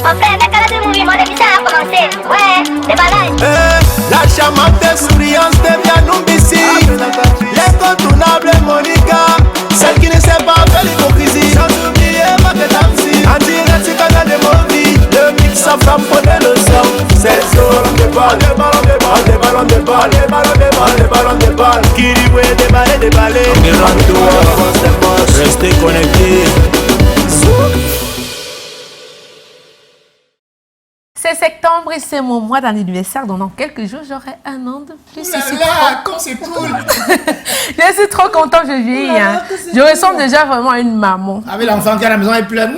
Mon frère, la canne de mouvement, l'émission a commencé. Ouais, déballage. La charmante souriante devient Numbisi. L'incontournable Monica, celle qui ne sait pas faire l'hypocrisie. Sans oublier Maketamsi, en direct sur Canal de Movi. Le mix en femme prenait le son. C'est le ballon de balle, des ballons de balle, des ballons de balle, des ballons de balle, des ballons de balle. Qui dit ouais, déballer, déballer. Restez connectés. C'est septembre et c'est mon mois d'anniversaire, donc dans quelques jours, j'aurai un an de plus. C'est cool. Je suis trop contente, je vieillis. Hein. Je ressemble déjà vraiment à une maman. Avec l'enfant qui est à la maison et pleure.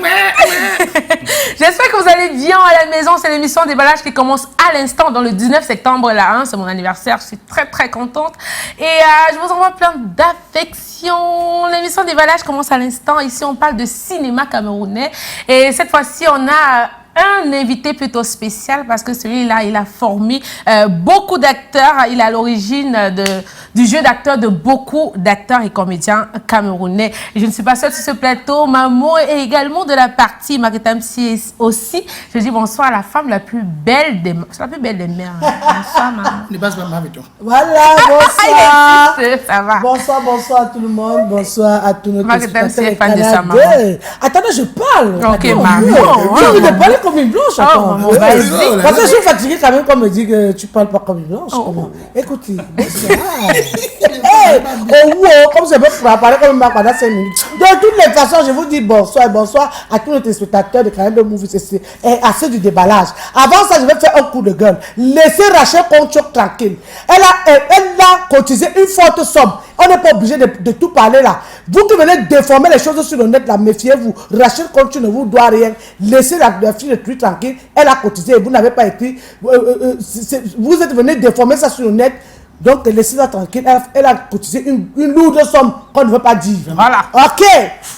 J'espère que vous allez bien à la maison. C'est l'émission Déballage qui commence à l'instant, dans le 19 septembre. Là, hein, c'est mon anniversaire. Je suis très, très contente. Et je vous envoie plein d'affection. L'émission Déballage commence à l'instant. Ici, on parle de cinéma camerounais. Et cette fois-ci, on a un invité plutôt spécial parce que celui-là, il a formé beaucoup d'acteurs. Il est à l'origine du jeu d'acteur de beaucoup d'acteurs et comédiens camerounais. Et je ne suis pas seule sur ce plateau. Maman est également de la partie Maketamsi aussi. Je dis bonsoir à la femme la plus belle des mères. C'est la plus belle des mères. Bonsoir, maman. Ne passe pas avec toi. Voilà, bonsoir. Ça va. Bonsoir, bonsoir à tout le monde. Bonsoir à tous nos Maketamsi est fan de sa maman. Attendez, je parle. Ok, maman. J'ai envie de parler comme une blanche. Maman, vas-y. Parce que je suis fatiguée quand même, qu'on me dit que tu parles pas comme une blanche. Écoutez, bonsoir. Comme je peux parler comme une blanche pendant 5 minutes. De toutes les façons, je vous dis bonsoir et bonsoir à tous nos téléspectateurs de Canal de Movies et à ceux du déballage. Avant ça, je vais faire un coup de gueule. Laissez Rachel Conchoc tranquille. Elle a cotisé une forte somme. On n'est pas obligé de tout parler là. Vous qui venez déformer les choses sur le net, là, méfiez-vous. Rachel Conchoc ne vous doit rien. Laissez la fille de truc tranquille. Elle a cotisé et vous n'avez pas écrit. Vous êtes venu déformer ça sur le net. Donc, laissez-la tranquille. Elle a cotisé une lourde somme qu'on ne veut pas dire. Voilà. Ok.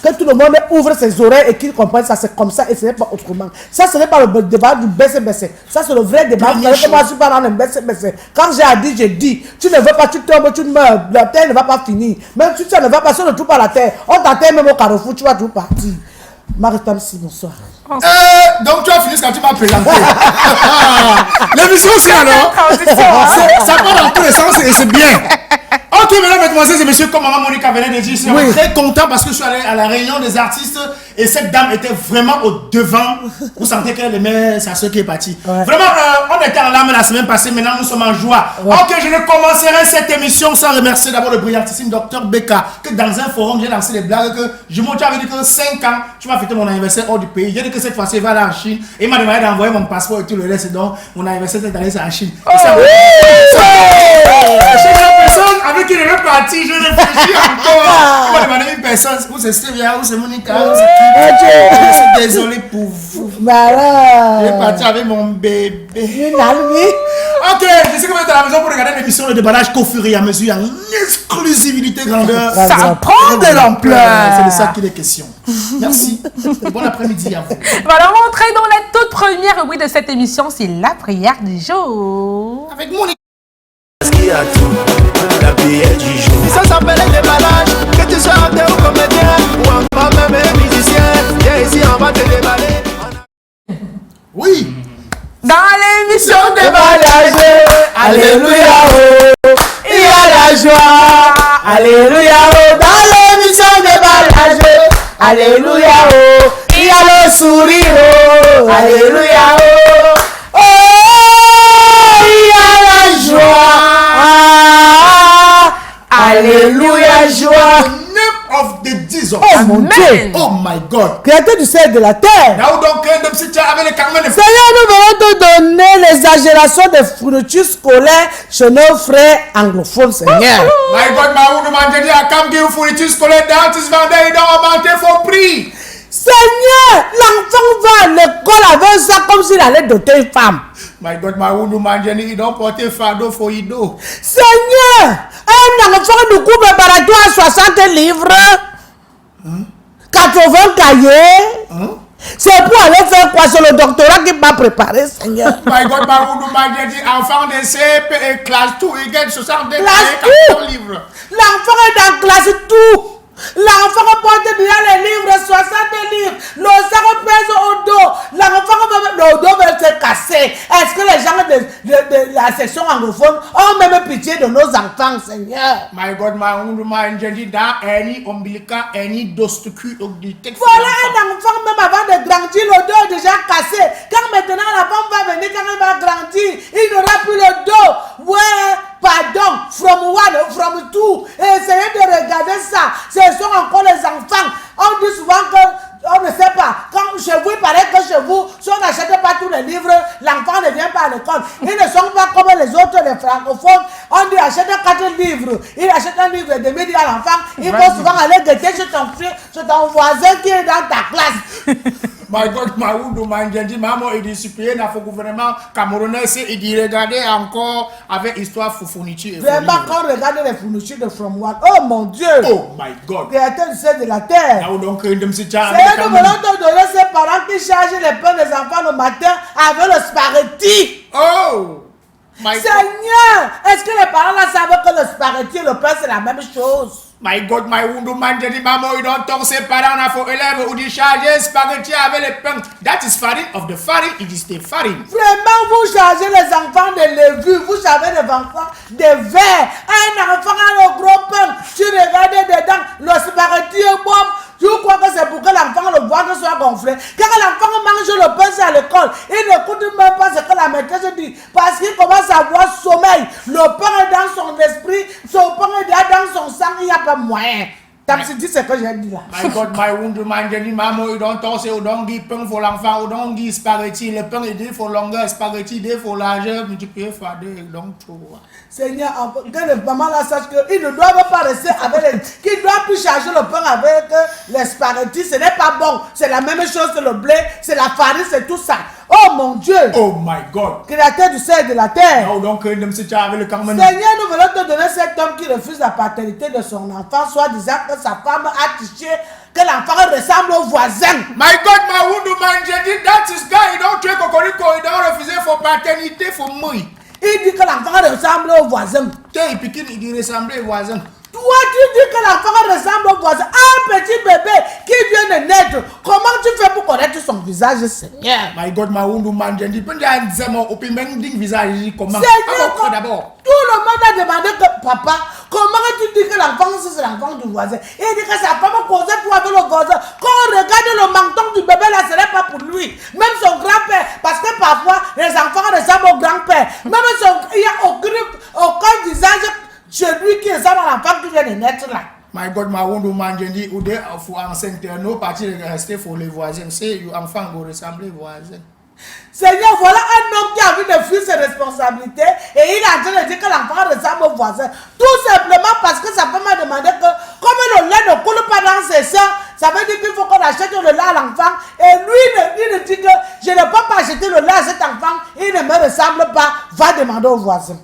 Que tout le monde ouvre ses oreilles et qu'il comprenne ça. C'est comme ça et ce n'est pas autrement. Ça, ce n'est pas le débat du baisser-baisser. Ça, c'est le vrai débat. Vous savez comment je suis pas dans le baisser-baisser. Quand j'ai dit, j'ai dit. Tu ne veux pas, tu tombes, tu meurs. La terre ne va pas finir. Même si tu ne vas pas, si on ne trouve pas la terre, on t'enterre même au carrefour, tu vas tout partir. Marie-Tamsi, bonsoir. Donc tu as fini ce que tu m'as présenté. L'émission c'est alors. Ça part dans tous les sens et c'est bien. Ok, mesdames, mesdemoiselles et messieurs, comme maman Monica venait de dire, je suis très content parce que je suis allé à la réunion des artistes et cette dame était vraiment au devant. Vous sentez qu'elle aimait sa soeur qui est partie. Vraiment, on était en larmes la semaine passée, maintenant nous sommes en joie. Ok, je ne commencerai cette émission sans remercier d'abord le brillantissime docteur Beka, que dans un forum, j'ai lancé les blagues que tu avais dit que 5 ans, tu m'as fêté mon anniversaire hors du pays. J'ai dit que cette fois-ci, il va aller en Chine. Et il m'a demandé d'envoyer mon passeport et tout le reste, donc mon anniversaire est allé en Chine. Et ça personne avec qui je vais partir, je réfléchis encore. Il m'a demandé une personne, où c'est Stevia, où c'est Monica, où c'est qui. Je suis désolé pour vous. Je vais partir avec mon bébé. Ok, je sais que vous êtes à la maison pour regarder l'émission Le Déballage qu'au fur et à mesure, en exclusivité grandeur. Ça prend de l'ampleur. C'est de ça qu'il est question. Merci. Bon après-midi à vous. Voilà, on va entrer dans la toute première rubrique de cette émission, c'est la prière du jour. Avec Monica. Qui a tout, la prière du jour. Ça s'appelle le déballage. Que tu sois acteur ou comédien ou encore même musicien. Viens ici, on va te déballer. Oui. Dans l'émission Déballage, alléluia, oh, il y a la joie, alléluia, oh, dans l'émission Déballage, alléluia, oh, il y a le sourire, oh, alléluia, oh, oh, il y a la joie, alléluia, joie. Of the Jesus. Oh mon Dieu. Oh my God. Créateur du ciel et de la terre. Seigneur, nous venons te donner l'exagération des fournitures scolaires chez nos frères anglophones, Seigneur. My God, ma demandé à quand vous fournitures scolaires d'artistes vendeurs, ils ont augmenté vos prix. Seigneur, l'enfant va à l'école avec un sac comme s'il allait doter une femme. My God, ma demandé, ils ont porté fardeau pour Ido. Seigneur, un enfant nous coupe préparatoire à 60 livres, 80 cahiers. C'est pour aller faire quoi? C'est le doctorat qui m'a préparé, Seigneur. My God, ma demandé, enfant de CP et classe tout, il gagne 60 livres. L'enfant est dans classe tout. L'enfant porte déjà les livres, 60 livres. Le sac pèse au dos. L'enfant le dos va se casser. Est-ce que les gens de la section anglophone ont même pitié de nos enfants, Seigneur? My God, my j'ai dans any ombilica, any dos to cul du texte. Voilà un enfant même avant de grandir, le dos est déjà cassé. Quand maintenant la femme va venir, quand elle va grandir, il n'aura plus le dos. Ouais, pardon, from one, from two. Et essayez de regarder ça. Ce sont encore les enfants. On dit souvent que on ne sait pas. Quand chez vous, il paraît que chez vous, si on n'achète pas tous les livres, l'enfant ne vient pas à l'école. Ils ne sont pas comme les autres, les francophones. On dit achète 4 livres. Il achète un livre et demi, dit à l'enfant. Il faut souvent aller guetter chez ton voisin qui est dans ta classe. My God, my Oudou, my Ndjendi, maman, il dit supplier dans le gouvernement camerounais, il dit regarder encore avec histoire fourniture. Vraiment, quand on regarde les fournitures de From One, oh mon Dieu! Oh my God! Créateur du ciel de la terre. Now, donc, C'est nous voulons te donner ces parents qui chargent les pains des enfants le matin avec le spaghetti. Oh! My Seigneur, est-ce que les parents là savent que le spaghetti et le pain c'est la même chose? My God, my Oudou, my Ndjendi, maman, il don't talk, ses parents, on a fait élèves, ou dit charger spaghetti avec les pains. That is farine of the farine, it is the farine. Vraiment, vous chargez les enfants de levure, vous chargez les enfants de verre. Un enfant a le gros pain, tu regardes dedans, le spaghetti est bon. Tu crois que c'est pour que l'enfant le ventre soit gonflé? Quand l'enfant mange le pain, c'est à l'école. Il n'écoute même pas ce que la maîtresse dit. Parce qu'il commence à avoir sommeil. Le pain est dans son esprit. Son pain est dans son sang. Il n'y a pas moyen. T'as dit ce que j'ai dit là. My God, my Oudou, my Ndjendi, maman, il don't talk, ou don't give pain pour l'enfant, ou don't give spaghetti. Le pain est dit pour longueur, spaghetti dit pour largeur, multiplié par 2, donc trop. Seigneur, que les mamans là sachent qu'ils ne doivent pas rester avec les... qu'ils ne doivent plus charger le pain avec les spaghettis. Ce n'est pas bon. C'est la même chose que le blé, c'est la farine, c'est tout ça. Oh mon Dieu! Oh my God! Créateur du ciel et de la terre. Non, donc, avec le Cameroun. Seigneur, nous voulons te donner cet homme qui refuse la paternité de son enfant, soit disant que sa femme a triché, que l'enfant ressemble au voisin. My God, my Oudou, my Ndjendi, that is guy, il don't tuer Cocorico, il don't refuser pour paternité, pour mourir. Il dit que l'enfant ressemble au voisin. Tiens, il pique, il dit ressembler au voisin. Toi, tu dis que l'enfant ressemble au voisin. Un petit bébé qui vient de naître. Comment tu fais pour connaître son visage, Seigneur? My God, my Oudou, my Ndjendi, peut dire un zémo, au piment, ding visage, comment? Seigneur, d'abord. tout le monde a demandé que papa, comment tu dis que l'enfant c'est l'enfant du voisin? Il dit que sa femme causait pour avec le voisin. Quand on regarde le menton du bébé là, ce n'est pas pour lui. Même son grand-père, parce que parfois les enfants ressemblent au grand-père. Même il n'y a aucun visage chez lui qui ressemble à l'enfant qui vient de naître là. My God, my Oudou, my Ndjendi, ou des enceinte, nos parties rester pour les voisins. C'est enfant qui ressemble aux voisins. Seigneur, voilà un homme qui a envie de fuir ses responsabilités et il est en train de dire que l'enfant ressemble au voisin. Tout simplement parce que sa femme a demandé que, comme le lait ne coule pas dans ses seins, ça veut dire qu'il faut qu'on achète le lait à l'enfant. Et lui, il dit que je ne peux pas acheter le lait à cet enfant, il ne me ressemble pas, va demander au voisin.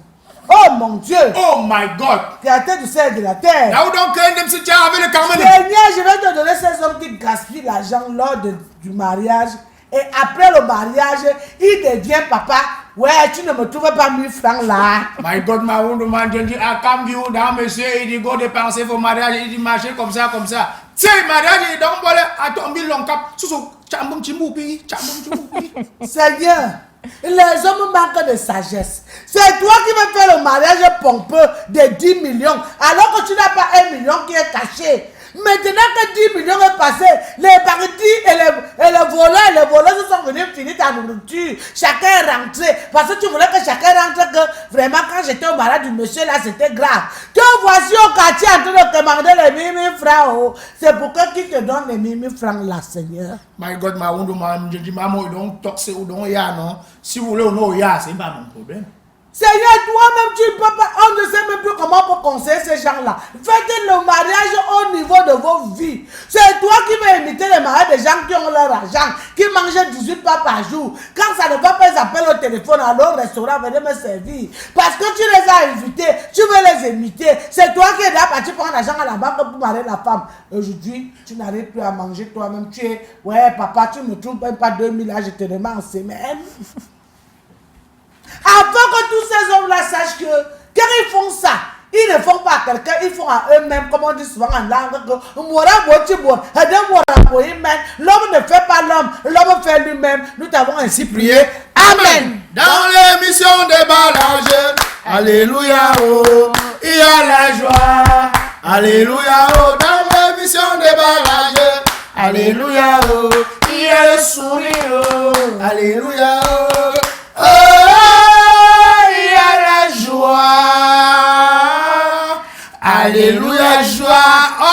Oh mon Dieu! Oh my God! Créateur du ciel et de la terre. Now donc, avec le Cameroun. Seigneur, je vais te donner ces hommes qui gaspillent l'argent lors du mariage. Et après le mariage, il devient papa. Ouais, tu ne me trouves pas 1000 francs là. My God, my Oudou, my Ndjendi, à Cambiou, dans monsieur, il dit go dépenser vos mariages, il dit marcher comme ça, comme ça. Tiens, mariage, il dit donc, voilà, à ton mille long cap, sous tchamboum tchimoupi, tchamboum tchimoupi. Seigneur, les hommes manquent de sagesse. C'est toi qui veux faire le mariage pompeux de 10 millions, alors que tu n'as pas 1 million qui est caché. Maintenant que 10 millions est passé, les bandits et les voleurs se sont venus finir ta nourriture. Chacun est rentré. Parce que tu voulais que chacun rentre, que vraiment quand j'étais au mariage du monsieur là, c'était grave. Te voici au quartier en train de commander les 1000 francs. Oh. C'est pourquoi qui te donne les 1000 francs là, Seigneur? My God, my Oudou, my Ndjendi, maman, il donc toxé ou donc ya non. Si vous voulez ou non ya, c'est pas mon problème. Seigneur, toi-même, tu ne peux pas, on ne sait même plus comment pour conseiller ces gens-là. Faites le mariage au niveau de vos vies. C'est toi qui vas imiter les mariages des gens qui ont leur argent, qui mangent 18 pas par jour. Quand ça ne va pas, ils appellent au téléphone, alors au restaurant, venez me servir. Parce que tu les as invités, tu veux les imiter. C'est toi qui es là, parti prendre l'argent à la banque pour marier la femme. Aujourd'hui, tu n'arrives plus à manger toi-même. Tu es, ouais, papa, tu ne me trouves même pas 2000 là, je te demande en semaine. Avant que tous ces hommes-là sachent que, quand ils font ça, ils Ils ne font pas à quelqu'un, ils font à eux-mêmes, comme on dit souvent en langue. L'homme ne fait pas l'homme, l'homme fait lui-même. Nous t'avons ainsi prié. Amen. Dans l'émission déballage, alléluia, oh, il y a la joie. Alléluia, oh, dans l'émission déballage, alléluia, oh, il y a le sourire, oh, alléluia, oh, oh, il y a la joie. Alléluia, joie.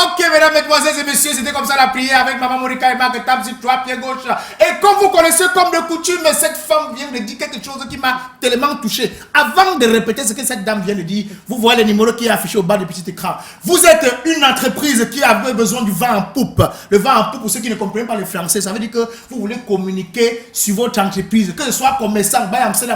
Ok, mesdames, mesdemoiselles et messieurs, c'était comme ça la prière avec Maman Monica et Marc tape sur toi, pied gauche. Et comme vous connaissez comme de coutume, cette femme vient de dire quelque chose qui m'a tellement touché. Avant de répéter ce que cette dame vient de dire, vous voyez le numéro qui est affiché au bas du petit écran. Vous êtes une entreprise qui avait besoin du vent en poupe. Le vent en poupe, pour ceux qui ne comprennent pas le français, ça veut dire que vous voulez communiquer sur votre entreprise, que ce soit commerçant,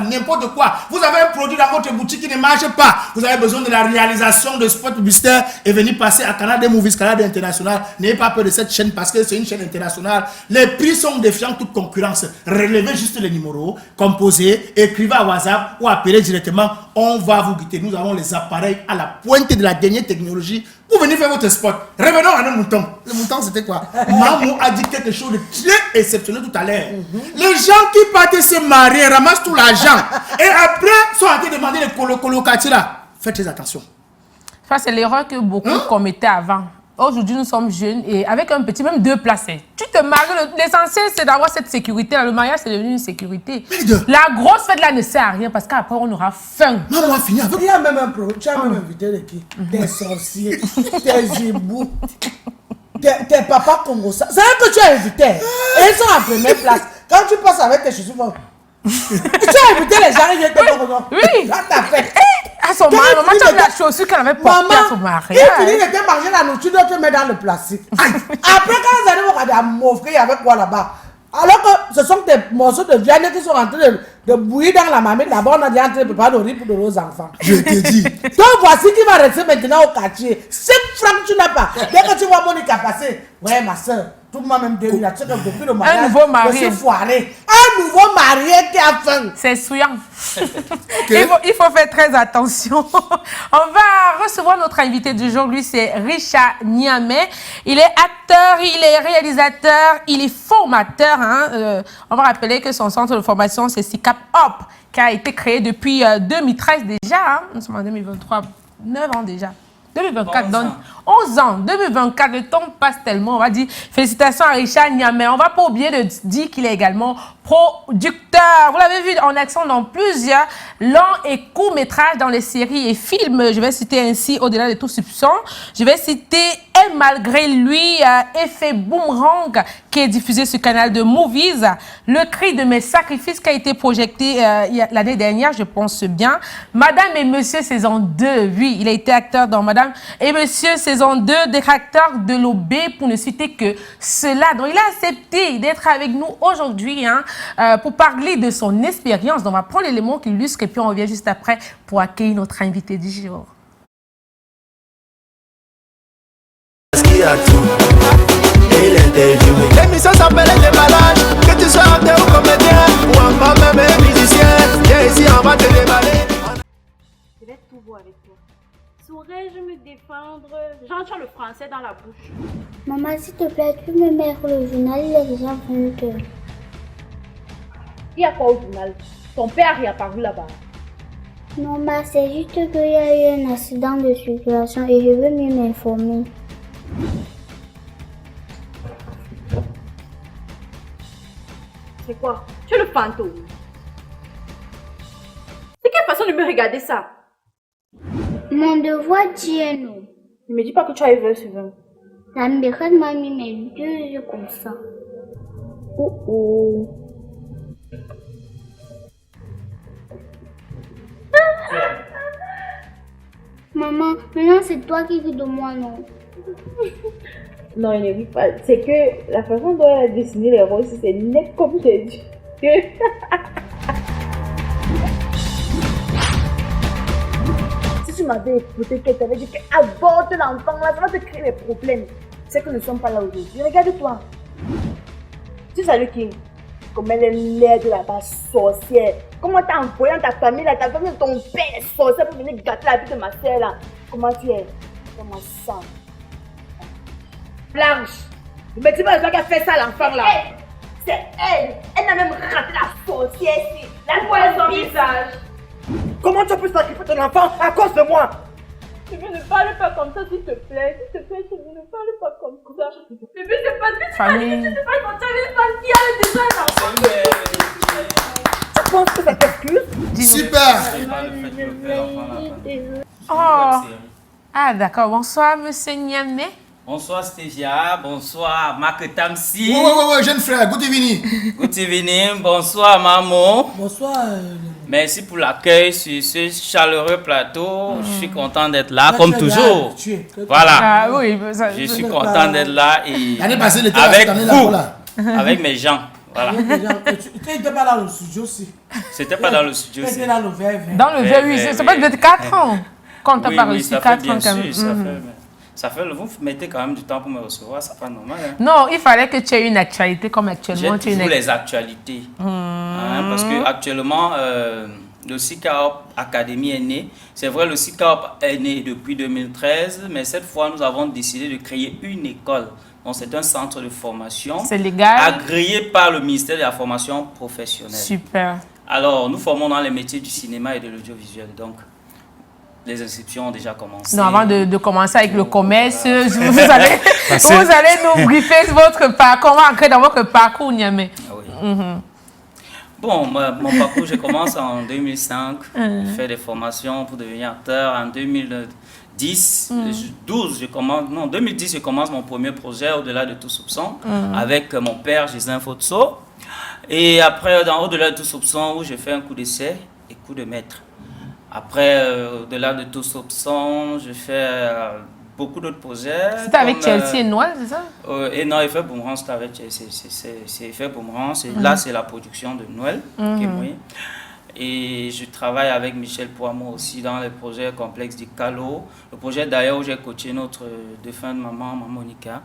n'importe quoi. Vous avez un produit dans votre boutique qui ne marche pas. Vous avez besoin de la réalisation de spots publicitaires et venir passer à Canada Movies, Canada International. N'ayez pas peur de cette chaîne parce que c'est une chaîne internationale. Les prix sont défiant toute concurrence. Relevez juste les numéros, composez, écrivez à WhatsApp ou appelez directement. On va vous guider. Nous avons les appareils à la pointe de la dernière technologie pour venir faire votre spot. Revenons à nos moutons. Le mouton, c'était quoi? Maman a dit quelque chose de très exceptionnel tout à l'heure. Les gens qui partent se marier ramassent tout l'argent et après sont en train de demander les colocataires là. Faites très attention. Ça, c'est l'erreur que beaucoup commettaient avant. Aujourd'hui, nous sommes jeunes et avec un petit, même 2 places. Tu te maries, l'essentiel, c'est d'avoir cette sécurité. Le mariage, c'est devenu une sécurité. La grosse fête, là, ne sert à rien parce qu'après, on aura faim. Maman a fini avec... Il y a même un problème. Tu as même invité les qui? Des sorciers, des hiboux, tes papas congolais. C'est vrai que tu as invité. Et ils sont en première place. Quand tu passes avec tes chaussures, tu as invité les gens, ils viennent te voir. Oui. Là, t'as fait. À son mari, maman, tu as vu la chaussure qu'elle avait portée à son mari. Il finit de te manger la nourriture, de te mettre dans le plastique. Après, quand ils arrivent, on va m'offrir avec quoi là-bas. Alors que ce sont des morceaux de viande qui sont en train de bouillir dans la marmite. D'abord, on a dit en train de préparer le riz pour nos enfants. Je te dis. Donc, voici qui va rester maintenant au quartier. 5 francs, tu n'as pas. Dès que tu vois Monica passer, ouais, ma soeur, tout le monde même depuis le mariage. Un nouveau marié. Je suis foiré. Un nouveau marié qui a faim. C'est souillant. Il faut faire très attention. On va recevoir notre invité du jour. Lui, c'est Richard Niamey. Il est acteur, il est réalisateur, il est formateur. On va rappeler que son centre de formation, c'est SICAP Hop, qui a été créé depuis 2013 déjà. Nous sommes en 2023, 9 ans déjà. 2024, donc 11 ans, 2024, le temps passe tellement, on va dire félicitations à Richard Niamey. On va pas oublier de dire qu'il est également producteur. Vous l'avez vu en action dans plusieurs longs et courts métrages dans les séries et films. Je vais citer ainsi Au-delà de tout soupçon. Je vais citer Et malgré lui, Effet Boomerang, qui est diffusé sur le canal de Movies. Le cri de mes sacrifices qui a été projeté l'année dernière, je pense bien. Madame et Monsieur saison 2, oui, il a été acteur dans Madame et Monsieur saison 2, détracteur de l'OB, pour ne citer que cela. Donc il a accepté d'être avec nous aujourd'hui pour parler de son expérience. Donc on va prendre l'élément qui illustre et puis on revient juste après pour accueillir notre invité du jour. L'émission s'appelle Les Malades. Que tu sois acteur ou comédien ou encore même musicien, viens ici, on va te déballer. Je vais tout voir avec toi. Saurais-je me défendre? J'entends le français dans la bouche. Maman, s'il te plaît, tu me mets le journal, il est déjà 20h. Il y a quoi au journal? Ton père est apparu là-bas. Non, ma, c'est juste qu'il y a eu un accident de circulation et je veux mieux m'informer. C'est quoi? Tu es le fantôme. De quelle façon de me regarder ça? Mon devoir dit non. Ne me dis pas que tu as eu 20 sur 20. La mère m'a mis mes 2 yeux comme ça. Oh oh. Maman, maintenant c'est toi qui ris de moi, non? Non, il ne rit pas. C'est que la façon dont elle a dessiné les roses, c'est net comme j'ai dit. Si tu m'avais écouté, qu'elle t'avait dit qu'aborte l'enfant là, ça va te créer des problèmes. C'est que nous ne sommes pas là aujourd'hui. Regarde-toi. Tu salues qui? Comment elle est laide là-bas, sorcière. Comment t'as envoyé dans ta famille là, ta famille, ton père est sorcière pour venir gâter la vie de ma soeur là. Comment tu es? Comment ça? Blanche, mais tu vois qu'elle fait ça l'enfant là. C'est elle. Elle a même raté la sorcière ici. La voix son visage. Comment tu peux sacrifier ton enfant à cause de moi? Bébé, ne parle pas comme ça, s'il te plaît. S'il te plaît, ne parle pas comme ça. Bébé, c'est pas que Famille. tu pas comme ça, mais pas qui a déjà l'enfant. Tu penses que ça t'excuse? Super. Oh. Ah, d'accord. Bonsoir, monsieur Niamé. Bonsoir Stévia, bonsoir Marc Tamsi. Ouais, jeune frère, good evening. Good evening, bonsoir maman. Bonsoir. Merci pour l'accueil sur ce chaleureux plateau. Je suis content d'être là, comme toujours. Voilà. Ah oui, ça, Je suis content d'être là et L'année passée, l'été avec cette année, vous, là. avec mes gens. Voilà. Tu n'étais pas dans le studio aussi. C'était pas dans le studio. Tu étais dans le VV. dans le Ouais, VU, ouais, c'est pas ouais. de 4 ans. Quand t'as Oui, pas oui, reçu ça 4 fait bien ans quand même. sûr, ça fait, vous mettez quand même du temps pour me recevoir, c'est pas normal. Hein. Non, il fallait que tu aies une actualité comme actuellement. J'ai Tu as toujours une... les actualités. Hein, parce que actuellement, le SICAOP Academy est né. C'est vrai, le SICAOP est né depuis 2013, mais cette fois, nous avons décidé de créer une école. Donc, c'est un centre de formation C'est légal. agréé par le ministère de la formation professionnelle. Super. Alors, nous formons dans les métiers du cinéma et de l'audiovisuel. Donc, les inscriptions ont déjà commencé. Non, avant de commencer avec le commerce, Voilà. vous allez nous briefer votre parcours. On va entrer dans votre parcours, Niamé. Ah oui. Bon, mon parcours, je commence en 2005. Je fais des formations pour devenir acteur. En 2010, 2010, je commence mon premier projet Au-delà de tout soupçon avec mon père, Gislain Fotso. Et après, dans Au-delà de tout soupçon, où j'ai fait un coup d'essai et coup de maître. Après, Au-delà de tout soupçon, je fais beaucoup d'autres projets. C'était avec comme, Chelsea et Noël, c'est ça? Et non, Effet Boomerang, c'était avec c'est Effet Boomerang. Là, c'est la production de Noël, qui est moi. Et je travaille avec Michel Poimeau aussi dans les projets complexes du Calo. Le projet d'ailleurs où j'ai coaché notre défunte maman, Monica,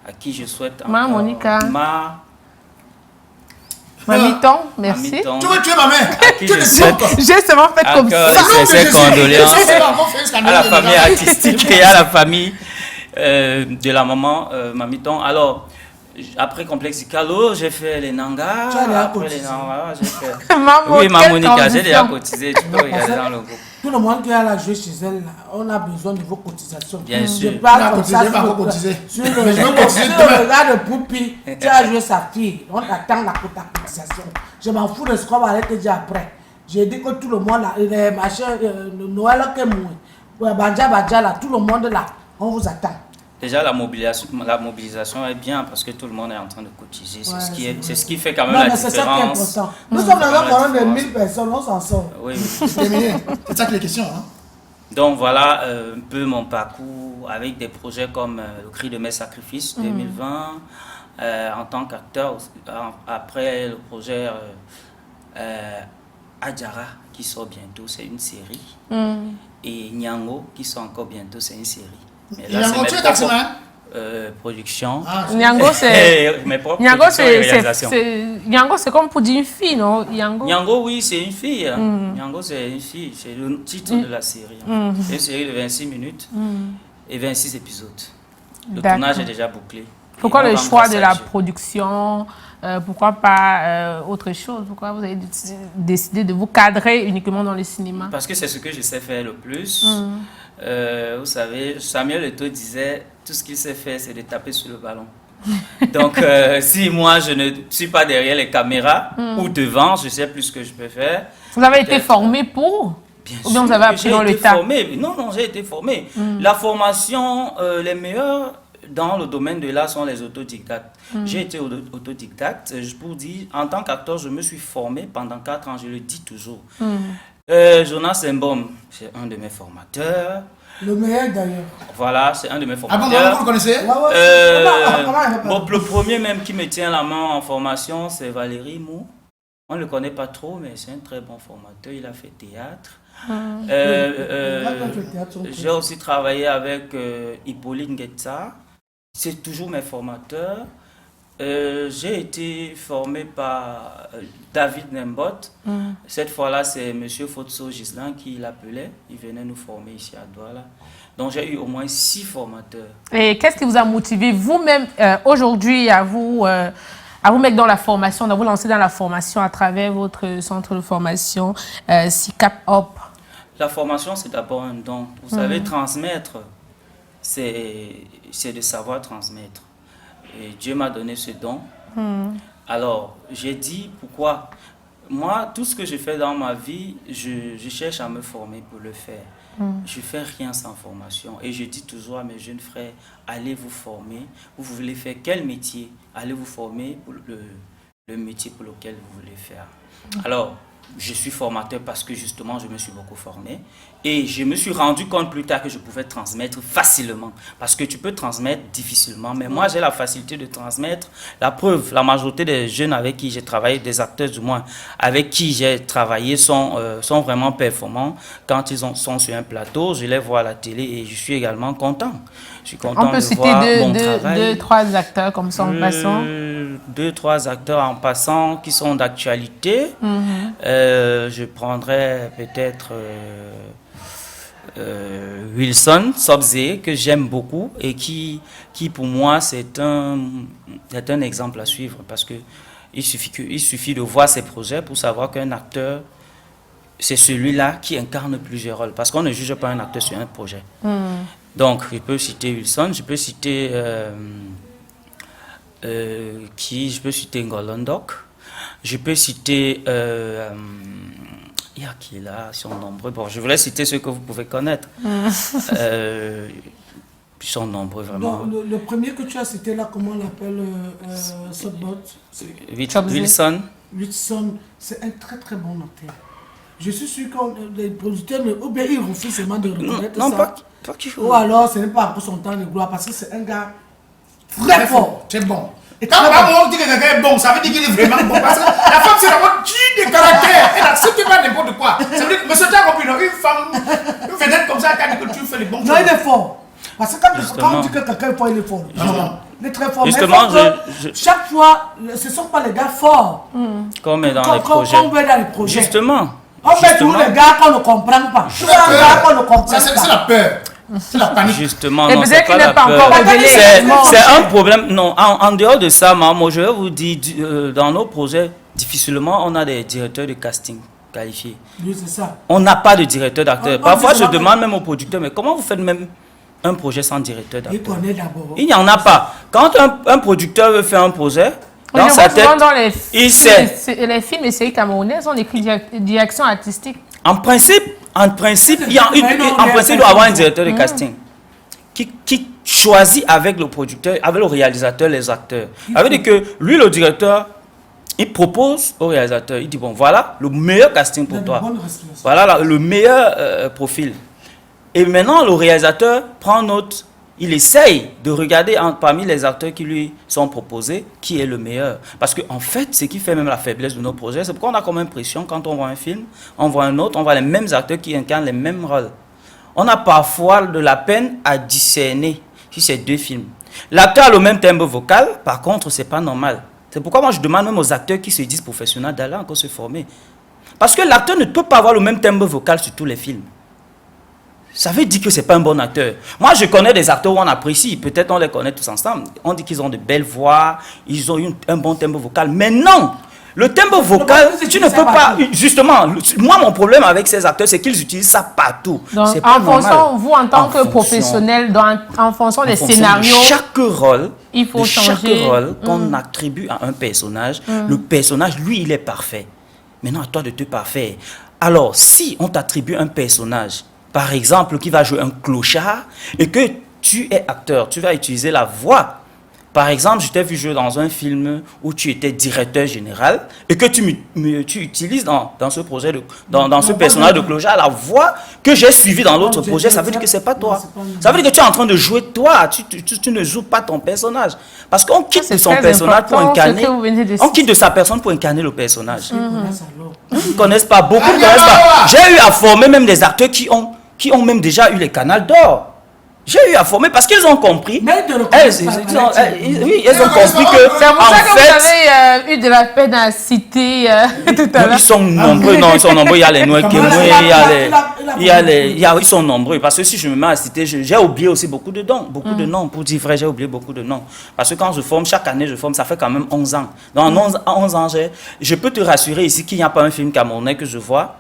à qui je souhaite encore... Monica. Ma Mamiton, merci. Mamiton, Tu veux tuer ma mère? à qui je souhaite J'ai seulement fait comme ça. encore ses condoléances à la à famille artistique et à la famille de la maman Mamiton. Alors, après Complexe Icalo, j'ai fait les Nangas. Tu as déjà Après cotisé. les Nangas, j'ai fait... Maman, Oui, ma quelle Monica, j'ai déjà transition. cotisé. Tu peux regarder dans le groupe. Tout le monde qui a la joué chez elle, là, on a besoin de vos cotisations. Bien sûr. Je parle On a comme cotisé, ça pas sur encore cotisé. sur le, Mais je veux cotiser sur demain. le regard de Poupi, tu as joué sa fille. On t'attend ta cotisation. Je m'en fous de ce qu'on va aller te dire après. J'ai dit que tout le monde là, les machins, le Noël qui est mouillé, Badja là, tout le monde là, on vous attend. Déjà, la mobilisation est bien parce que tout le monde est en train de cotiser. Ouais, C'est ce qui fait quand même Non, la mais c'est ça qui est différence. important. Nous sommes dans un Vraiment la forum de différence. 1000 personnes, on s'en sort. Oui. C'est terminé. C'est ça que les questions. Hein? Donc voilà un peu mon parcours avec des projets comme Le Cri de mes sacrifices 2020, en tant qu'acteur. Après le projet Adjara qui sort bientôt, c'est une série. Et Nyango qui sort encore bientôt, c'est une série. Mais là, Nyango, c'est tu mes es taximan? productions. Ah, Nyango, c'est... Mes propres Nyango, productions et réalisations. Nyango, c'est comme pour dire une fille, non? Nyango. Nyango, oui, c'est une fille. Nyango, c'est une fille. C'est le titre de la série. C'est une série de 26 minutes et 26 épisodes. Le D'accord. tournage est déjà bouclé. Pourquoi Et on le va choix de la passer. production? Pourquoi pas autre chose? Pourquoi vous avez décidé de vous cadrer uniquement dans le cinéma? Parce que c'est ce que je sais faire le plus. Vous savez, Samuel Eto'o disait, tout ce qu'il sait faire, c'est de taper sur le ballon. Donc, si moi, je ne suis pas derrière les caméras ou devant, je sais plus ce que je peux faire. Vous avez été Peut-être- formé pour? Bien Ou bien sûr vous avez que appris j'ai dans le été tas? formé. Non, j'ai été formé. La formation, les meilleurs dans le domaine de l'art sont les autodidactes. J'ai été autodidacte. Pour dire, en tant qu'acteur, je me suis formé pendant 4 ans, je le dis toujours. Jonas Mbom, c'est un de mes formateurs. Le meilleur d'ailleurs. Voilà, c'est un de mes Ah bon, formateurs. vous le connaissez? Ouais, ouais, comment elle va Bon, le premier même qui me tient la main en formation, c'est Valérie Mou. On ne le connaît pas trop, mais c'est un très bon formateur. Il a fait théâtre. J'ai aussi travaillé avec Hippolyte Nguetza. C'est toujours mes formateurs. J'ai été formé par David Nembot. Cette fois-là, c'est M. Fotso Gislain qui l'appelait. Il venait nous former ici à Douala. Donc, j'ai eu au moins 6 formateurs. Et qu'est-ce qui vous a motivé vous-même aujourd'hui à vous mettre dans la formation, à vous lancer dans la formation à travers votre centre de formation SICAP Hop? La formation, c'est d'abord un don. Vous savez, transmettre, c'est de savoir transmettre. Et Dieu m'a donné ce don. Alors, j'ai dit pourquoi. Moi, tout ce que je fais dans ma vie, je cherche à me former pour le faire. Je ne fais rien sans formation. Et je dis toujours à mes jeunes frères, allez vous former. Vous voulez faire quel métier? Allez vous former pour le métier pour lequel vous voulez faire. Alors, je suis formateur parce que justement, je me suis beaucoup formé. Et je me suis rendu compte plus tard que je pouvais transmettre facilement. Parce que tu peux transmettre difficilement. Mais moi, j'ai la facilité de transmettre. La preuve, la majorité des jeunes avec qui j'ai travaillé, des acteurs du moins, avec qui j'ai travaillé sont vraiment performants. Quand ils sont sur un plateau, je les vois à la télé et je suis également content. Je suis content de voir mon travail. 2-3 acteurs comme ça en passant. 2-3 acteurs en passant qui sont d'actualité. Je prendrais peut-être Wilson Sobze, que j'aime beaucoup et qui pour moi c'est un exemple à suivre, parce que il suffit de voir ses projets pour savoir qu'un acteur, c'est celui-là qui incarne plusieurs rôles, parce qu'on ne juge pas un acteur sur un projet. Donc je peux citer Wilson, je peux citer je peux citer Ngolondok, je peux citer il y a qui là, ils sont nombreux. Bon, je voulais citer ceux que vous pouvez connaître. Ils sont nombreux vraiment. Donc, le premier que tu as cité là, comment on l'appelle, Sotbot? Wilson. Wilson, c'est un très très bon acteur. Je suis sûr que les producteurs, ou bien ils refusent seulement de reconnaître ça. Non, pas qu'il faut. Ou alors ce n'est pas pour son temps de gloire, parce que c'est un gars très fort. C'est bon. Et quand on dit que quelqu'un est bon, ça veut dire qu'il est vraiment bon. Parce que la femme, c'est d'abord type de caractère. Elle n'accepte pas n'importe quoi. Ça veut dire que, monsieur, tu as compris, une femme, une vedette comme ça, quand tu fais les bons choses. Non, il est fort. Parce que quand on dit que quelqu'un est fort, il est fort. Il est très fort. Justement, chaque fois, ce ne sont pas les gars forts. Comme dans les projets. Comme dans les projets. Justement. On fait tous les gars qu'on ne comprend pas. Tous les gars qu'on ne comprend pas. C'est la peur. C'est la panique. Justement, et non, peut-être qu'il n'est pas peur. encore révélé. C'est un problème. Non, en dehors de ça, moi, je vais vous dire, dans nos projets, difficilement, on a des directeurs de casting qualifiés. Oui, c'est ça. On n'a pas de directeur d'acteur. Parfois, je demande même aux producteurs, mais comment vous faites même un projet sans directeur d'acteur? Il connaît d'abord. Il n'y en a pas. Quand un producteur veut faire un projet, dans sa tête, il sait. Les films et séries camerounaises ont écrit direction artistique. En principe, il doit avoir un directeur de casting qui choisit avec le producteur, avec le réalisateur, les acteurs. Ça veut dire que lui, le directeur, il propose au réalisateur, il dit, bon, voilà le meilleur casting pour toi. Voilà le meilleur profil. Et maintenant, le réalisateur prend note, il essaye de regarder parmi les acteurs qui lui sont proposés, qui est le meilleur. Parce qu'en fait, ce qui fait même la faiblesse de nos projets, c'est pourquoi on a comme impression, quand on voit un film, on voit un autre, on voit les mêmes acteurs qui incarnent les mêmes rôles. On a parfois de la peine à discerner si c'est 2 films. L'acteur a le même timbre vocal, par contre, c'est pas normal. C'est pourquoi moi je demande même aux acteurs qui se disent professionnels d'aller encore se former. Parce que l'acteur ne peut pas avoir le même timbre vocal sur tous les films. Ça veut dire que ce n'est pas un bon acteur. Moi, je connais des acteurs où on apprécie. Peut-être on les connaît tous ensemble. On dit qu'ils ont de belles voix, ils ont un bon timbre vocal. Mais non! Le timbre vocal, tu ne peux pas... Justement, moi, mon problème avec ces acteurs, c'est qu'ils utilisent ça partout. Donc, en fonction, vous, en tant que professionnel, en fonction des scénarios... Chaque rôle, il faut changer. Chaque rôle qu'on attribue à un personnage, le personnage, lui, il est parfait. Maintenant, à toi de te parfaire. Alors, si on t'attribue un personnage, par exemple, qui va jouer un clochard, et que tu es acteur, tu vas utiliser la voix. Par exemple, je t'ai vu jouer dans un film où tu étais directeur général, et que tu utilises dans ce projet, dans ce personnage de clochard, la voix que j'ai suivie dans l'autre projet, ça veut dire que ce n'est pas toi. Ça veut dire que tu es en train de jouer toi, tu ne joues pas ton personnage. Parce qu'on quitte de son personnage pour incarner, on quitte de sa personne pour incarner le personnage. Ils ne connaissent pas, beaucoup ne connaissent pas. J'ai eu à former même des acteurs qui ont même déjà eu les canals d'or. J'ai eu à former parce qu'ils ont compris. Mais ils te Elles reconnaissent ont pas. compris que, C'est pour en ça que vous fait, avez eu de la peine à citer tout à l'heure. ils sont nombreux, non, ils sont nombreux. Il y a les Noël Kémoué, ils sont nombreux. Parce que si je me mets à citer, j'ai oublié aussi beaucoup de noms, pour dire vrai, j'ai oublié beaucoup de noms. Parce que quand je forme, chaque année je forme, ça fait quand même 11 ans. Dans 11 ans, je peux te rassurer ici qu'il n'y a pas un film camerounais que je vois,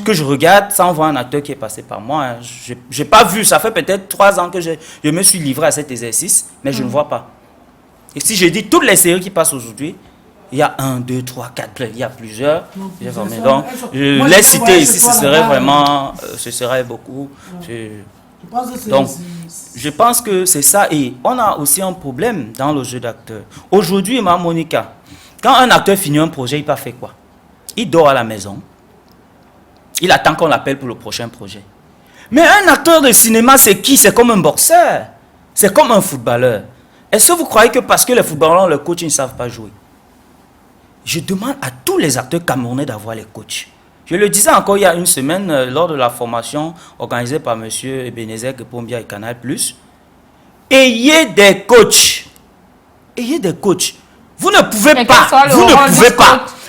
que je regarde sans voir un acteur qui est passé par moi. Je n'ai pas vu, ça fait peut-être 3 ans que je me suis livré à cet exercice, mais je ne vois pas. Et si je dis toutes les séries qui passent aujourd'hui, il y a 1, 2, 3, 4, il y a plusieurs. Donc, je les citer ici, ce serait vraiment, ce serait beaucoup. Donc, je pense que c'est ça. Et on a aussi un problème dans le jeu d'acteur. Aujourd'hui, ma Monica, quand un acteur finit un projet, il va faire quoi? Il dort à la maison. Il attend qu'on l'appelle pour le prochain projet. Mais un acteur de cinéma, c'est qui? C'est comme un boxeur. C'est comme un footballeur. Est-ce que vous croyez que parce que les footballeurs, le coach, ils ne savent pas jouer? Je demande à tous les acteurs camerounais d'avoir les coachs. Je le disais encore il y a une semaine, lors de la formation organisée par M. Ebenezer Gepombia et Canal+. Ayez des coachs. Ayez des coachs. Vous ne pouvez pas.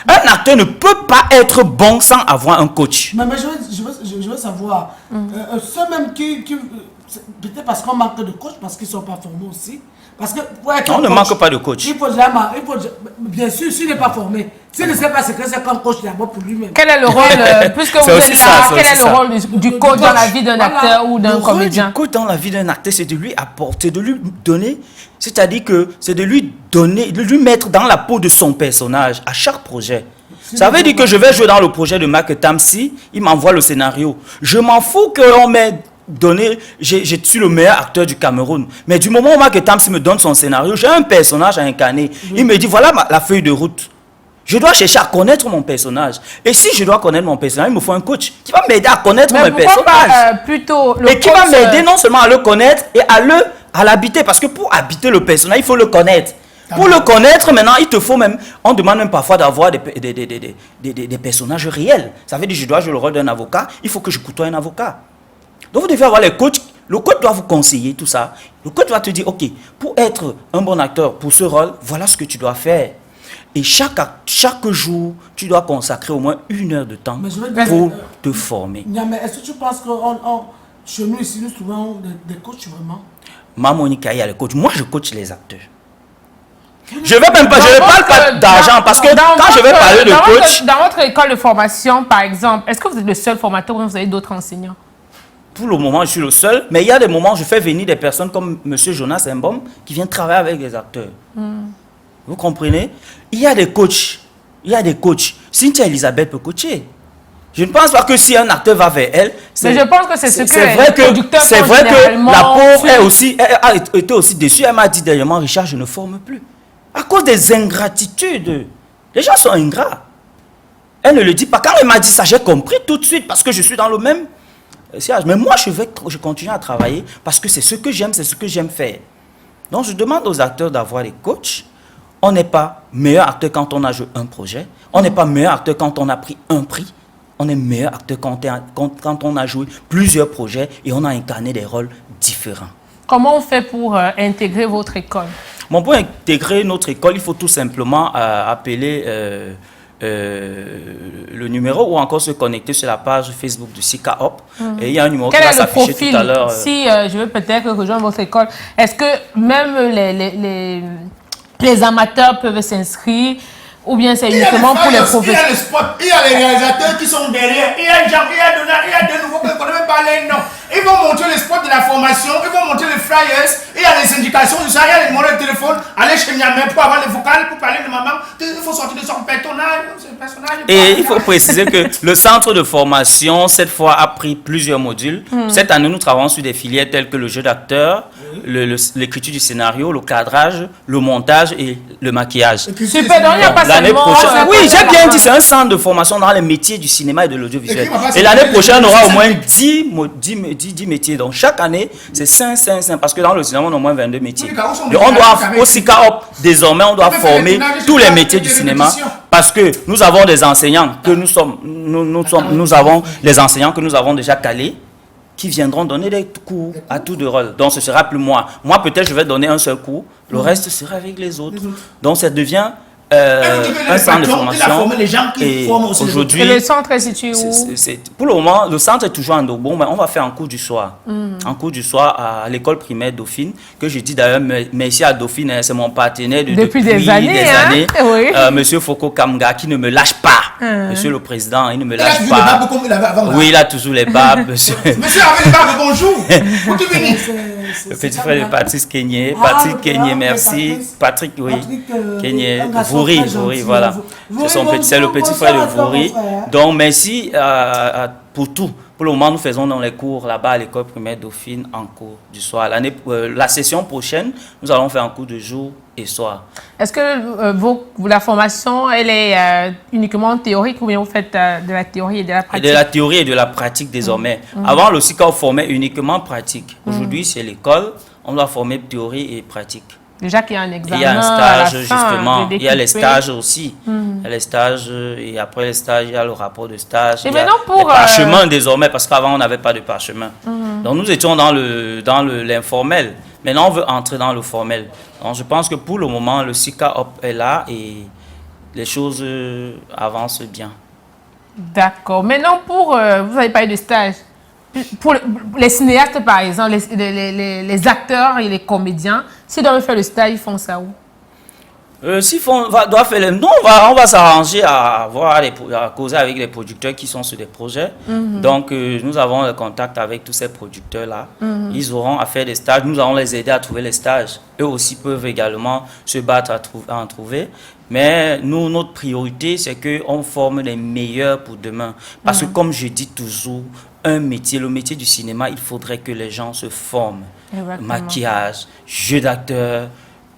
Un acteur ne peut pas être bon sans avoir un coach. Mais je veux savoir, ceux même qui peut-être parce qu'on manque de coach, parce qu'ils ne sont pas formés aussi. Parce que on ne manque pas de coach. Bien sûr, s'il n'est pas formé, s'il ne sait pas ce que c'est comme coach d'abord pour lui-même. Quel est le rôle, puisque vous êtes là, quel est le rôle du coach dans la vie d'un acteur ou d'un comédien? Le coach dans la vie d'un acteur, c'est de lui apporter, de lui donner, c'est-à-dire que c'est de lui donner, de lui mettre dans la peau de son personnage à chaque projet. Ça veut dire que je vais jouer dans le projet de Marc Tamsi, il m'envoie le scénario. Je m'en fous qu'on m'ait donné, je suis le meilleur acteur du Cameroun. Mais du moment où Marc Tamsi me donne son scénario, j'ai un personnage à incarner. Il me dit, voilà la feuille de route. Je dois chercher à connaître mon personnage. Et si je dois connaître mon personnage, il me faut un coach qui va m'aider à connaître mon personnage. Et qui va m'aider non seulement à le connaître et à l'habiter. Parce que pour habiter le personnage, il faut le connaître. Pour le connaître, maintenant, il te faut même... On demande même parfois d'avoir des personnages réels. Ça veut dire que je dois jouer le rôle d'un avocat. Il faut que je côtoie un avocat. Donc vous devez avoir les coachs. Le coach doit vous conseiller tout ça. Le coach va te dire, ok, pour être un bon acteur pour ce rôle, voilà ce que tu dois faire. Et chaque jour, tu dois consacrer au moins 1 heure de temps pour te former. Mais est-ce que tu penses que chez nous ici, nous trouvons des coachs vraiment? Ma Monica, il y a les coachs. Moi, je coach les acteurs. Je ne parle pas d'argent parce que quand je vais parler de coach... Dans votre école de formation, par exemple, est-ce que vous êtes le seul formateur ou vous avez d'autres enseignants? Pour le moment, je suis le seul, mais il y a des moments où je fais venir des personnes comme M. Jonas Mbom qui viennent travailler avec les acteurs. Vous comprenez? Il y a des coachs. Cynthia Elisabeth peut coacher. Je ne pense pas que si un acteur va vers elle... Mais je pense que c'est ce que c'est vrai que la pauvre a été aussi déçue. Elle m'a dit dernièrement, Richard, je ne forme plus. À cause des ingratitudes. Les gens sont ingrats. Elle ne le dit pas. Quand elle m'a dit ça, j'ai compris tout de suite parce que je suis dans le même siège. Mais moi, je continue à travailler parce que c'est ce que j'aime faire. Donc, je demande aux acteurs d'avoir des coachs. On n'est pas meilleur acteur quand on a joué un projet. On n'est pas meilleur acteur quand on a pris un prix. On est meilleur acteur quand on a joué plusieurs projets et on a incarné des rôles différents. Comment on fait pour intégrer votre école? Pour intégrer notre école, il faut tout simplement appeler le numéro ou encore se connecter sur la page Facebook du SICA Hop. Et il y a un numéro qui va s'afficher tout à l'heure. Si je veux peut-être rejoindre votre école, est-ce que même les amateurs peuvent s'inscrire ou bien c'est uniquement pour les professionnels? Il y a les réalisateurs qui sont derrière. Il y a de nouveaux que je ne connais même pas les noms. Ils vont montrer les spots de la formation, ils vont montrer les flyers, il y a les indications, il y a les numéros de téléphone. Allez chez Niamey pour avoir les vocales, pour parler de maman. Il faut sortir de son personnage. Et il faut préciser que le centre de formation, cette fois, a pris plusieurs modules. Cette année, nous travaillons sur des filières telles que le jeu d'acteur, l'écriture du scénario, le cadrage, le montage et le maquillage. Super, donc il n'y a pas l'année prochaine. Oui, j'ai bien dit, c'est un centre de formation dans les métiers du cinéma et de l'audiovisuel. Et l'année prochaine, on aura au moins 10 métiers. Donc chaque année, c'est 5, parce que dans le cinéma, on a au moins 22 métiers. Donc, on doit, au SICA Hop, désormais, on doit former tous les métiers du cinéma. Parce que nous avons des enseignants que nous avons des enseignants que nous avons déjà calés. qui viendront donner des cours à tour de rôle. Donc ce sera plus moi. Moi peut-être je vais donner un seul cours, le reste sera avec les autres. Donc ça devient un centre de formation. Et aujourd'hui, le centre est situé où? Pour le moment, le centre est toujours en Ndogbo, mais on va faire un cours du soir. Un cours du soir à l'école primaire Dauphine, que je dis d'ailleurs merci à Dauphine, hein, c'est mon partenaire depuis des années. Oui. Monsieur Foko Kamga, qui ne me lâche pas. Monsieur le président, il ne me lâche pas. Il a toujours les barbes comme il avait avant. Oui, il a toujours les barbes. Monsieur avait les barbes, bonjour. Vous tout venez. Le petit frère de Patrice Kenyé. Patrick Kenyé, merci. Patrick, oui. Kenyé. Vouri, voilà. C'est le petit frère de Vouri. Donc, merci pour tout. Pour le moment, nous faisons dans les cours là-bas à l'école primaire Dauphine en cours du soir. La session prochaine, nous allons faire un cours de jour et soir. Est-ce que la formation, elle est uniquement théorique ou bien vous faites de la théorie et de la pratique? De la théorie et de la pratique désormais. Avant, le SICA formait uniquement pratique. Aujourd'hui, c'est l'école. On doit former théorie et pratique. Déjà qu'il y a un examen. Il y a un stage, justement. Il y a les stages aussi. Il y a les stages, et après les stages, il y a le rapport de stage. Et il y a maintenant pour. Les parchemins désormais, parce qu'avant, on n'avait pas de parchemin. Donc, nous étions dans l'informel. Maintenant, on veut entrer dans le formel. Donc, je pense que pour le moment, le SICA est là et les choses avancent bien. D'accord. Maintenant, vous avez parlé de stage. Pour les cinéastes, par exemple, les acteurs et les comédiens, s'ils doivent faire le stage, ils font ça où? On va s'arranger à causer avec les producteurs qui sont sur des projets. Donc, nous avons le contact avec tous ces producteurs-là. Ils auront à faire des stages. Nous allons les aider à trouver les stages. Eux aussi peuvent également se battre à en trouver. Mais nous, notre priorité, c'est qu'on forme les meilleurs pour demain. Parce que, comme je dis toujours, le métier du cinéma, il faudrait que les gens se forment. Maquillage, jeu d'acteur,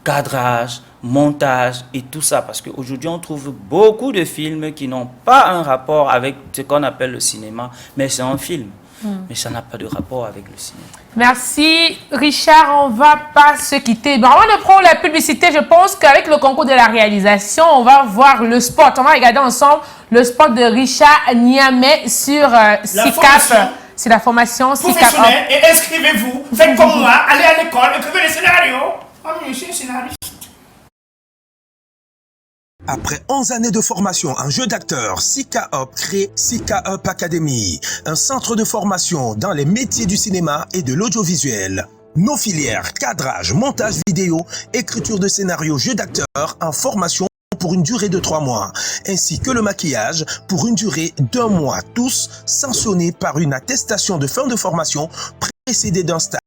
cadrage, montage et tout ça. Parce qu'aujourd'hui, on trouve beaucoup de films qui n'ont pas un rapport avec ce qu'on appelle le cinéma. Mais c'est un film. Mais ça n'a pas de rapport avec le cinéma. Merci Richard, on va pas se quitter. Bon, avant de prendre la publicité, je pense qu'avec le concours de la réalisation, on va voir le spot. On va regarder ensemble le spot de Richard Niamey sur SICAP. C'est la formation SICAP. Et inscrivez-vous, faites comme moi, allez à l'école, écrivez les scénarios. Oh, mais je suis scénariste. Après 11 années de formation en jeu d'acteur, SICA Up crée SICA Up Academy, un centre de formation dans les métiers du cinéma et de l'audiovisuel. Nos filières, cadrage, montage vidéo, écriture de scénario, jeu d'acteur en formation pour une durée de 3 mois, ainsi que le maquillage pour une durée d'1 mois, tous sanctionnés par une attestation de fin de formation précédée d'un stage.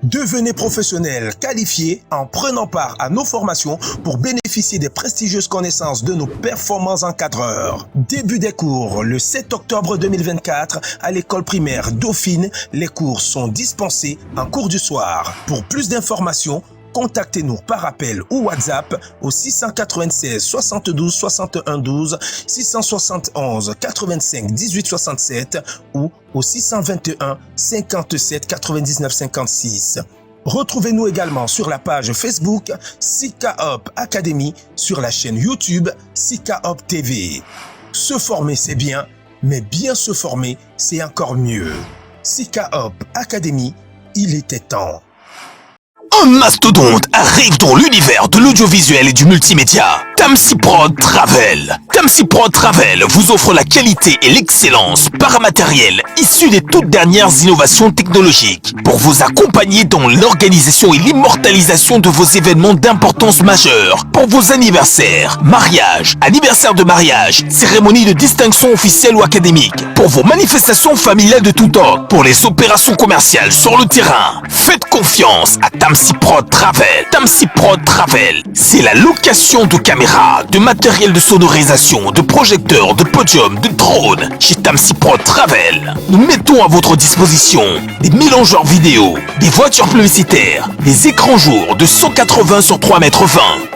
Devenez professionnel qualifié en prenant part à nos formations pour bénéficier des prestigieuses connaissances de nos performants encadreurs. Début des cours le 7 octobre 2024 à l'école primaire Dauphine. Les cours sont dispensés en cours du soir. Pour plus d'informations, contactez-nous par appel ou WhatsApp au 696 72 61 12, 671 85 18 67 ou au 621 57 99 56. Retrouvez-nous également sur la page Facebook SICA Up Academy, sur la chaîne YouTube SICA Up TV. Se former, c'est bien, mais bien se former, c'est encore mieux. SICA Up Academy, il était temps. Un mastodonte arrive dans l'univers de l'audiovisuel et du multimédia. Tamsiprod Travel. Tamsiprod Travel vous offre la qualité et l'excellence paramatérielle issue des toutes dernières innovations technologiques pour vous accompagner dans l'organisation et l'immortalisation de vos événements d'importance majeure, pour vos anniversaires, mariages, anniversaires de mariage, cérémonies de distinction officielle ou académique, pour vos manifestations familiales de tout ordre, pour les opérations commerciales sur le terrain. Faites confiance à Tamsiprod Travel. Tamsiprod Travel, c'est la location de caméras, de matériel de sonorisation, de projecteurs, de podiums, de drones. Chez Tamsiprod Travel, nous mettons à votre disposition des mélangeurs vidéo, des voitures publicitaires, des écrans jour de 180 sur 3,20 m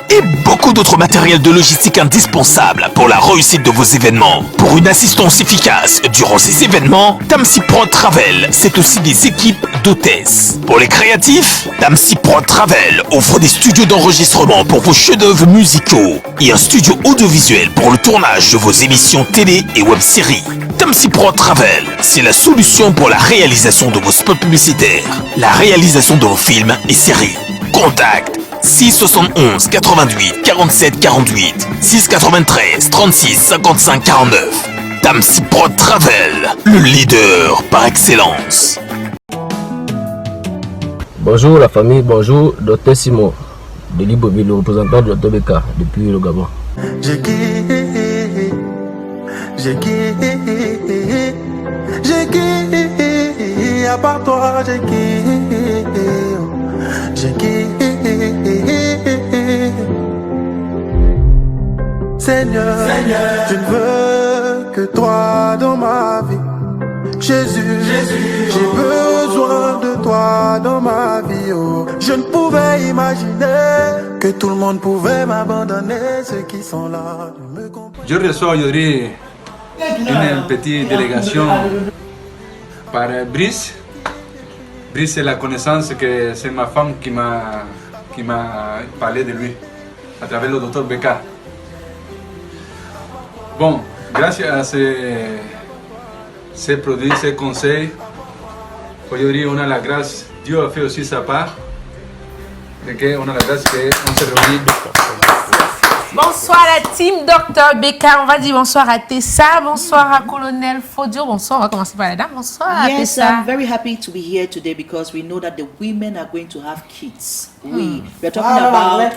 et beaucoup d'autres matériels de logistique indispensables pour la réussite de vos événements. Pour une assistance efficace durant ces événements, Tamsiprod Travel, c'est aussi des équipes d'hôtesses. Pour les créatifs, Tamsiprod Travel offre des studios d'enregistrement pour vos chefs-d'œuvre musicaux et un studio audiovisuel pour le tournage de vos émissions télé et web-séries. Tamsi Pro Travel, c'est la solution pour la réalisation de vos spots publicitaires, la réalisation de vos films et séries. Contact 671 88 47 48 693 36 55 49. Tamsi Pro Travel, le leader par excellence. Bonjour la famille, bonjour Dr Simon de Libreville, le représentant de Dr Beka depuis le Gabon. J'ai quitté, à part toi j'ai quitté. Seigneur, je ne veux que toi dans ma vie. Jésus, j'ai besoin de toi dans ma vie. Oh. Je ne pouvais imaginer que tout le monde pouvait m'abandonner. Ceux qui sont là ne me comprennent. Je reçois aujourd'hui une petite délégation par Brice. Brice, c'est la connaissance que c'est ma femme qui m'a parlé de lui à travers le docteur Beka. Bon, grâce à ces produits, ces conseils, aujourd'hui on a la grâce, Dieu a fait aussi sa part, et qu'on a la grâce qu'on se réunit. Bonsoir la team Dr Beka, on va dire bonsoir à Tessa, bonsoir à Colonel Fodio, bonsoir, on va commencer par la dame, bonsoir à Yes, Tessa. I'm very happy to be here today because we know that the women are going to have kids. We're talking about...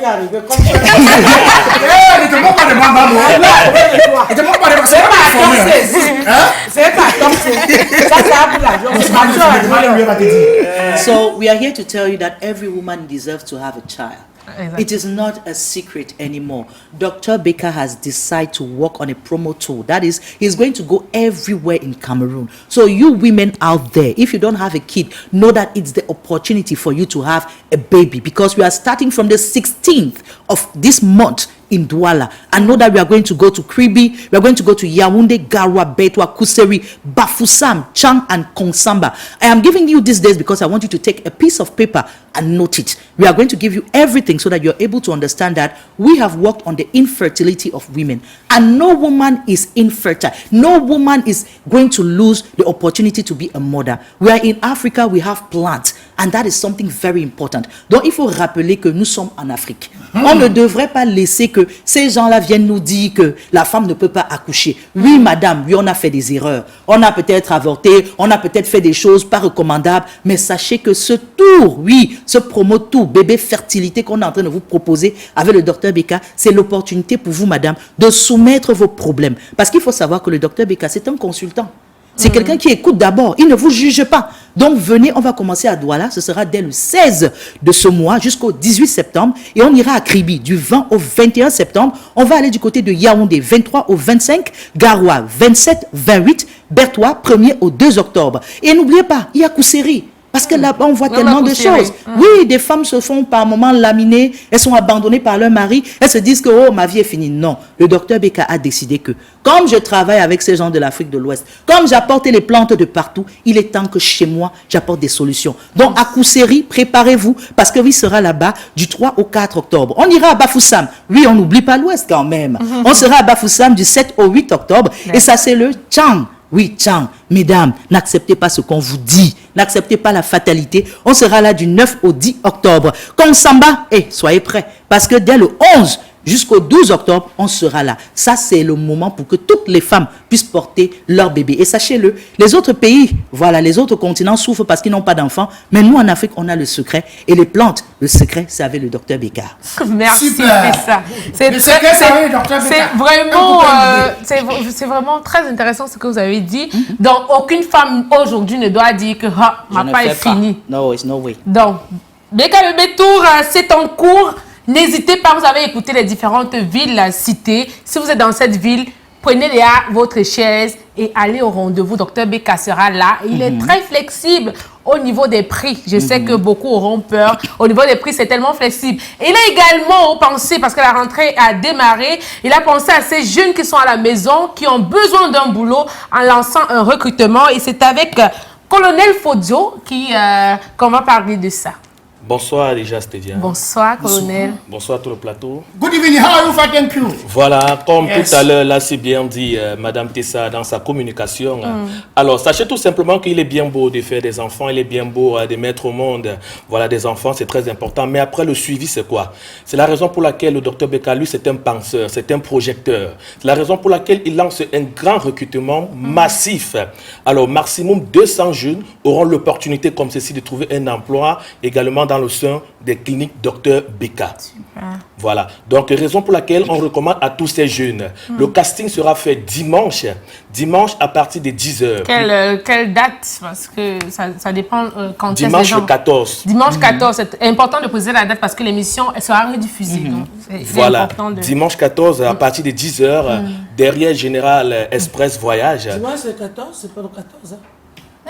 So we are here to tell you that every woman deserves to have a child. Exactly. It is not a secret anymore. Dr. Beka has decided to work on a promo tool. That is, he's going to go everywhere in Cameroon. So you women out there, if you don't have a kid, know that it's the opportunity for you to have a baby, because we are starting from the 16th of this month in Douala. I know that we are going to go to Kribi, we are going to go to Yaoundé, Garwa, Betwa, Kuseri, Bafoussam, Chang, and Kongsamba. I am giving you these days because I want you to take a piece of paper and note it. We are going to give you everything so that you're able to understand that we have worked on the infertility of women, and no woman is infertile. No woman is going to lose the opportunity to be a mother. We are in Africa, we have plants, and that is something very important. Donc il faut rappeler que nous sommes en Afrique. On ne devrait pas laisser que ces gens-là viennent nous dire que la femme ne peut pas accoucher. Oui, madame, oui, on a fait des erreurs. On a peut-être avorté, on a peut-être fait des choses pas recommandables, mais sachez que ce tour, oui, ce promo tour bébé fertilité qu'on est en train de vous proposer avec le docteur Beka, c'est l'opportunité pour vous, madame, de soumettre vos problèmes. Parce qu'il faut savoir que le docteur Beka, c'est un consultant. C'est quelqu'un qui écoute d'abord, il ne vous juge pas. Donc venez, on va commencer à Douala, ce sera dès le 16 de ce mois jusqu'au 18 septembre, et on ira à Kribi du 20 au 21 septembre. On va aller du côté de Yaoundé 23 au 25, Garoua 27, 28, Bertois 1er au 2 octobre. Et n'oubliez pas, il y a Kuseri. Parce que là-bas, on voit tellement de choses. Oui, des femmes se font par moments laminer, elles sont abandonnées par leur mari, elles se disent que oh, ma vie est finie. Non, le docteur Beka a décidé que, comme je travaille avec ces gens de l'Afrique de l'Ouest, comme j'apporte les plantes de partout, il est temps que chez moi, j'apporte des solutions. Donc, à Kuseri, préparez-vous, parce que oui, sera là-bas du 3 au 4 octobre. On ira à Bafoussam. Oui, on n'oublie pas l'Ouest quand même. On sera à Bafoussam du 7 au 8 octobre, et ça, c'est le Chang. Oui, Chang, mesdames, n'acceptez pas ce qu'on vous dit. N'acceptez pas la fatalité. On sera là du 9 au 10 octobre. Kongsamba, soyez prêts. Parce que dès le 11 jusqu'au 12 octobre, on sera là. Ça, c'est le moment pour que toutes les femmes puissent porter leur bébé. Et sachez-le, les autres pays, voilà, les autres continents souffrent parce qu'ils n'ont pas d'enfants. Mais nous, en Afrique, on a le secret. Et les plantes, le secret, c'est avec le docteur Beka. Merci, Tessa. C'est vraiment très intéressant ce que vous avez dit. Donc, aucune femme aujourd'hui ne doit dire que ma part est finie. No, it's no way. Donc, Beka Bébé Tour, c'est en cours. N'hésitez pas, vous avez écouté les différentes villes citées. Si vous êtes dans cette ville, prenez votre chaise et allez au rendez-vous. Docteur Beka sera là. Il est très flexible au niveau des prix. Je sais que beaucoup auront peur. Au niveau des prix, c'est tellement flexible. Et il a également pensé, parce que la rentrée a démarré, il a pensé à ces jeunes qui sont à la maison, qui ont besoin d'un boulot en lançant un recrutement. Et c'est avec Colonel Fodio qu'on va parler de ça. Bonsoir déjà Stédia. Bonsoir colonel. Bonsoir tout le plateau. Good evening, how are you? Fine, thank you. Voilà, comme tout à l'heure, là c'est bien dit Madame Tessa dans sa communication. Alors sachez tout simplement qu'il est bien beau de faire des enfants, il est bien beau de mettre au monde voilà, des enfants, c'est très important. Mais après le suivi c'est quoi? C'est la raison pour laquelle le docteur Beka, lui c'est un penseur, c'est un projecteur. C'est la raison pour laquelle il lance un grand recrutement massif. Alors maximum 200 jeunes auront l'opportunité comme ceci de trouver un emploi également dans le sein des cliniques Dr Beka. Voilà. Donc, raison pour laquelle on recommande à tous ces jeunes. Le casting sera fait dimanche à partir de 10h. Quelle date? Parce que ça dépend quand dimanche le 14. Dimanche 14. C'est important de poser la date parce que l'émission sera rediffusée. Donc, voilà. Dimanche 14 à partir de 10h, derrière Général Express Voyage. Dimanche le 14, c'est pas le 14. Hein?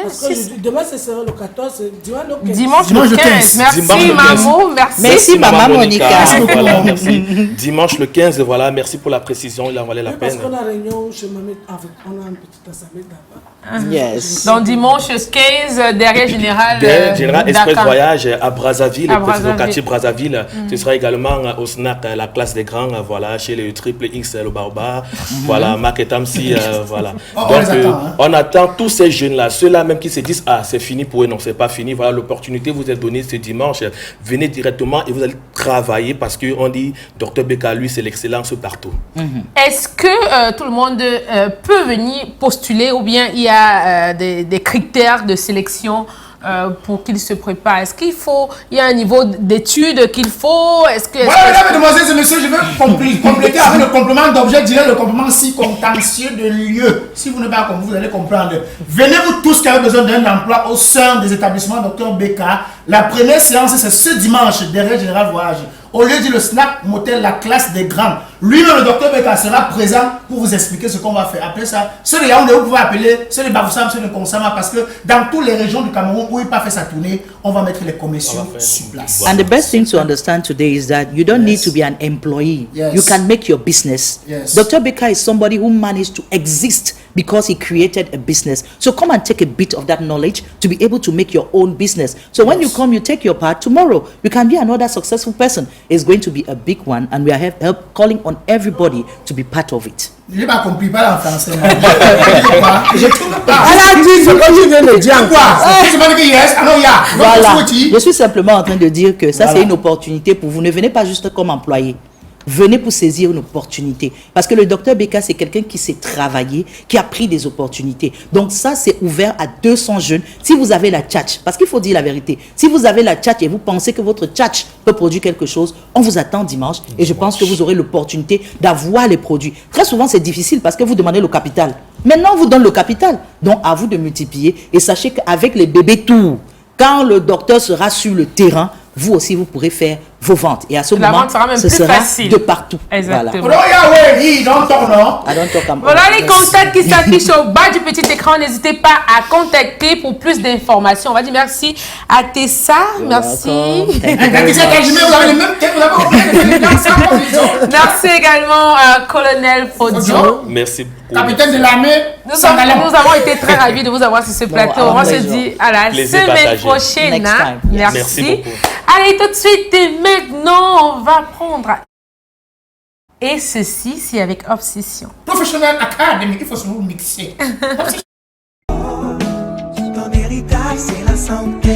Parce que demain, ce sera le 14, dimanche le 15. Dimanche le 15. Merci, Maman. Merci, Maman Monica. Voilà, merci. Dimanche le 15, voilà, merci pour la précision, il en valait la peine. Parce qu'on a réunion chez Mamet, on a une petite assemblée là-bas. Yes. Donc, dimanche 15, derrière Général Express Voyage à Brazzaville, le quartier Brazzaville. Ce sera également au snack, la classe des grands, voilà, chez le Triple X, le Barba, voilà, Marc et Tamsi, voilà. Donc, on attend tous ces jeunes-là, ceux-là même qui se disent ah c'est fini pour eux, non c'est pas fini, voilà l'opportunité vous est donnée ce dimanche, venez directement et vous allez travailler parce que on dit Dr Beka lui c'est l'excellence partout. Est-ce que tout le monde peut venir postuler ou bien il y a des critères de sélection pour qu'il se prépare? Est-ce qu'il il y a un niveau d'études qu'il faut? Voilà, mesdemoiselles et messieurs, je vais compléter avec le complément d'objet, je dirais le complément si contentieux de lieu. Si vous n'avez pas compris, vous allez comprendre. Venez-vous tous qui avez besoin d'un emploi au sein des établissements Dr Beka. La première séance, c'est ce dimanche, derrière Général Voyage. Au lieu de le snack motel, la classe des grands. Lui-même, le docteur Beka sera présent pour vous expliquer ce qu'on va faire. Après ça, ceux de Yaoundé, vous pouvez appeler, ceux de Bafoussam, ceux de Konsama, parce que dans toutes les régions du Cameroun où il n'a pas fait sa tournée, on va mettre les commissions sur place. And the best thing to understand today is that you don't need to be an employee. You can make your business. Dr. Beka is somebody who managed to exist because he created a business. So come and take a bit of that knowledge to be able to make your own business. So when you come, you take your part. Tomorrow, you can be another successful person. It's going to be a big one, and we are calling on everybody to be part of it. Je n'ai pas compris, pas en français. Voilà. Je suis simplement en train de dire que ça, c'est une opportunité pour vous. Ne venez pas juste comme employé. Venez pour saisir une opportunité. Parce que le docteur Beka, c'est quelqu'un qui sait travailler, qui a pris des opportunités. Donc ça, c'est ouvert à 200 jeunes. Si vous avez la tchatch, parce qu'il faut dire la vérité, si vous avez la tchatch et vous pensez que votre tchatch peut produire quelque chose, on vous attend dimanche et je pense que vous aurez l'opportunité d'avoir les produits. Très souvent, c'est difficile parce que vous demandez le capital. Maintenant, on vous donne le capital. Donc, à vous de multiplier. Et sachez qu'avec les bébés tours, quand le docteur sera sur le terrain, vous aussi, vous pourrez faire vos ventes. Et à ce moment, ce sera de partout. Exactement. Voilà les contacts qui s'affichent au bas du petit écran. N'hésitez pas à contacter pour plus d'informations. On va dire merci à Tessa. Merci. Merci également à Colonel Fodio. Merci beaucoup. Capitaine de l'armée. Nous avons été très ravis de vous avoir sur ce plateau. On se dit à la semaine prochaine. Merci. Allez, tout de suite, et maintenant, on va prendre... Et ceci, c'est avec Obsession. Professionnel Academy, il faut se mixer. Ton héritage, c'est la santé.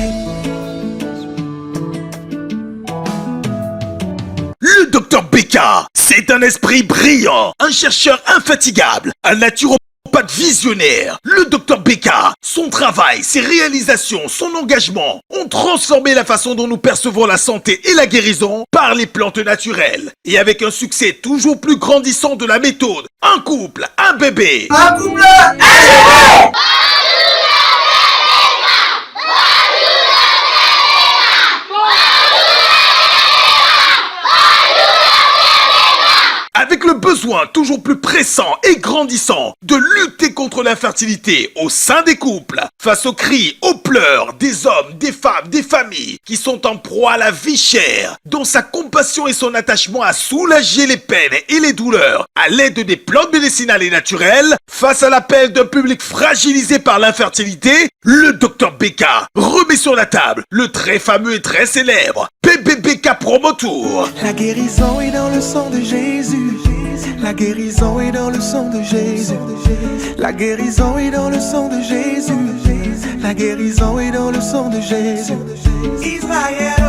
Le docteur Beka, c'est un esprit brillant, un chercheur infatigable, un naturopathe visionnaire. Le docteur Beka, son travail, ses réalisations, son engagement ont transformé la façon dont nous percevons la santé et la guérison par les plantes naturelles. Et avec un succès toujours plus grandissant de la méthode, un couple, un bébé. Un couple, un bébé. Avec le besoin besoin toujours plus pressant et grandissant de lutter contre l'infertilité au sein des couples, face aux cris, aux pleurs des hommes, des femmes, des familles qui sont en proie à la vie chère, dont sa compassion et son attachement à soulager les peines et les douleurs à l'aide des plantes médicinales et naturelles, face à l'appel d'un public fragilisé par l'infertilité, le Dr Beka remet sur la table le très fameux et très célèbre PBBK Promo Tour. La guérison est dans le sang de Jésus. La guérison est dans le sang de Jésus. La guérison est dans le sang de Jésus. La guérison est dans le sang de Jésus. Israël.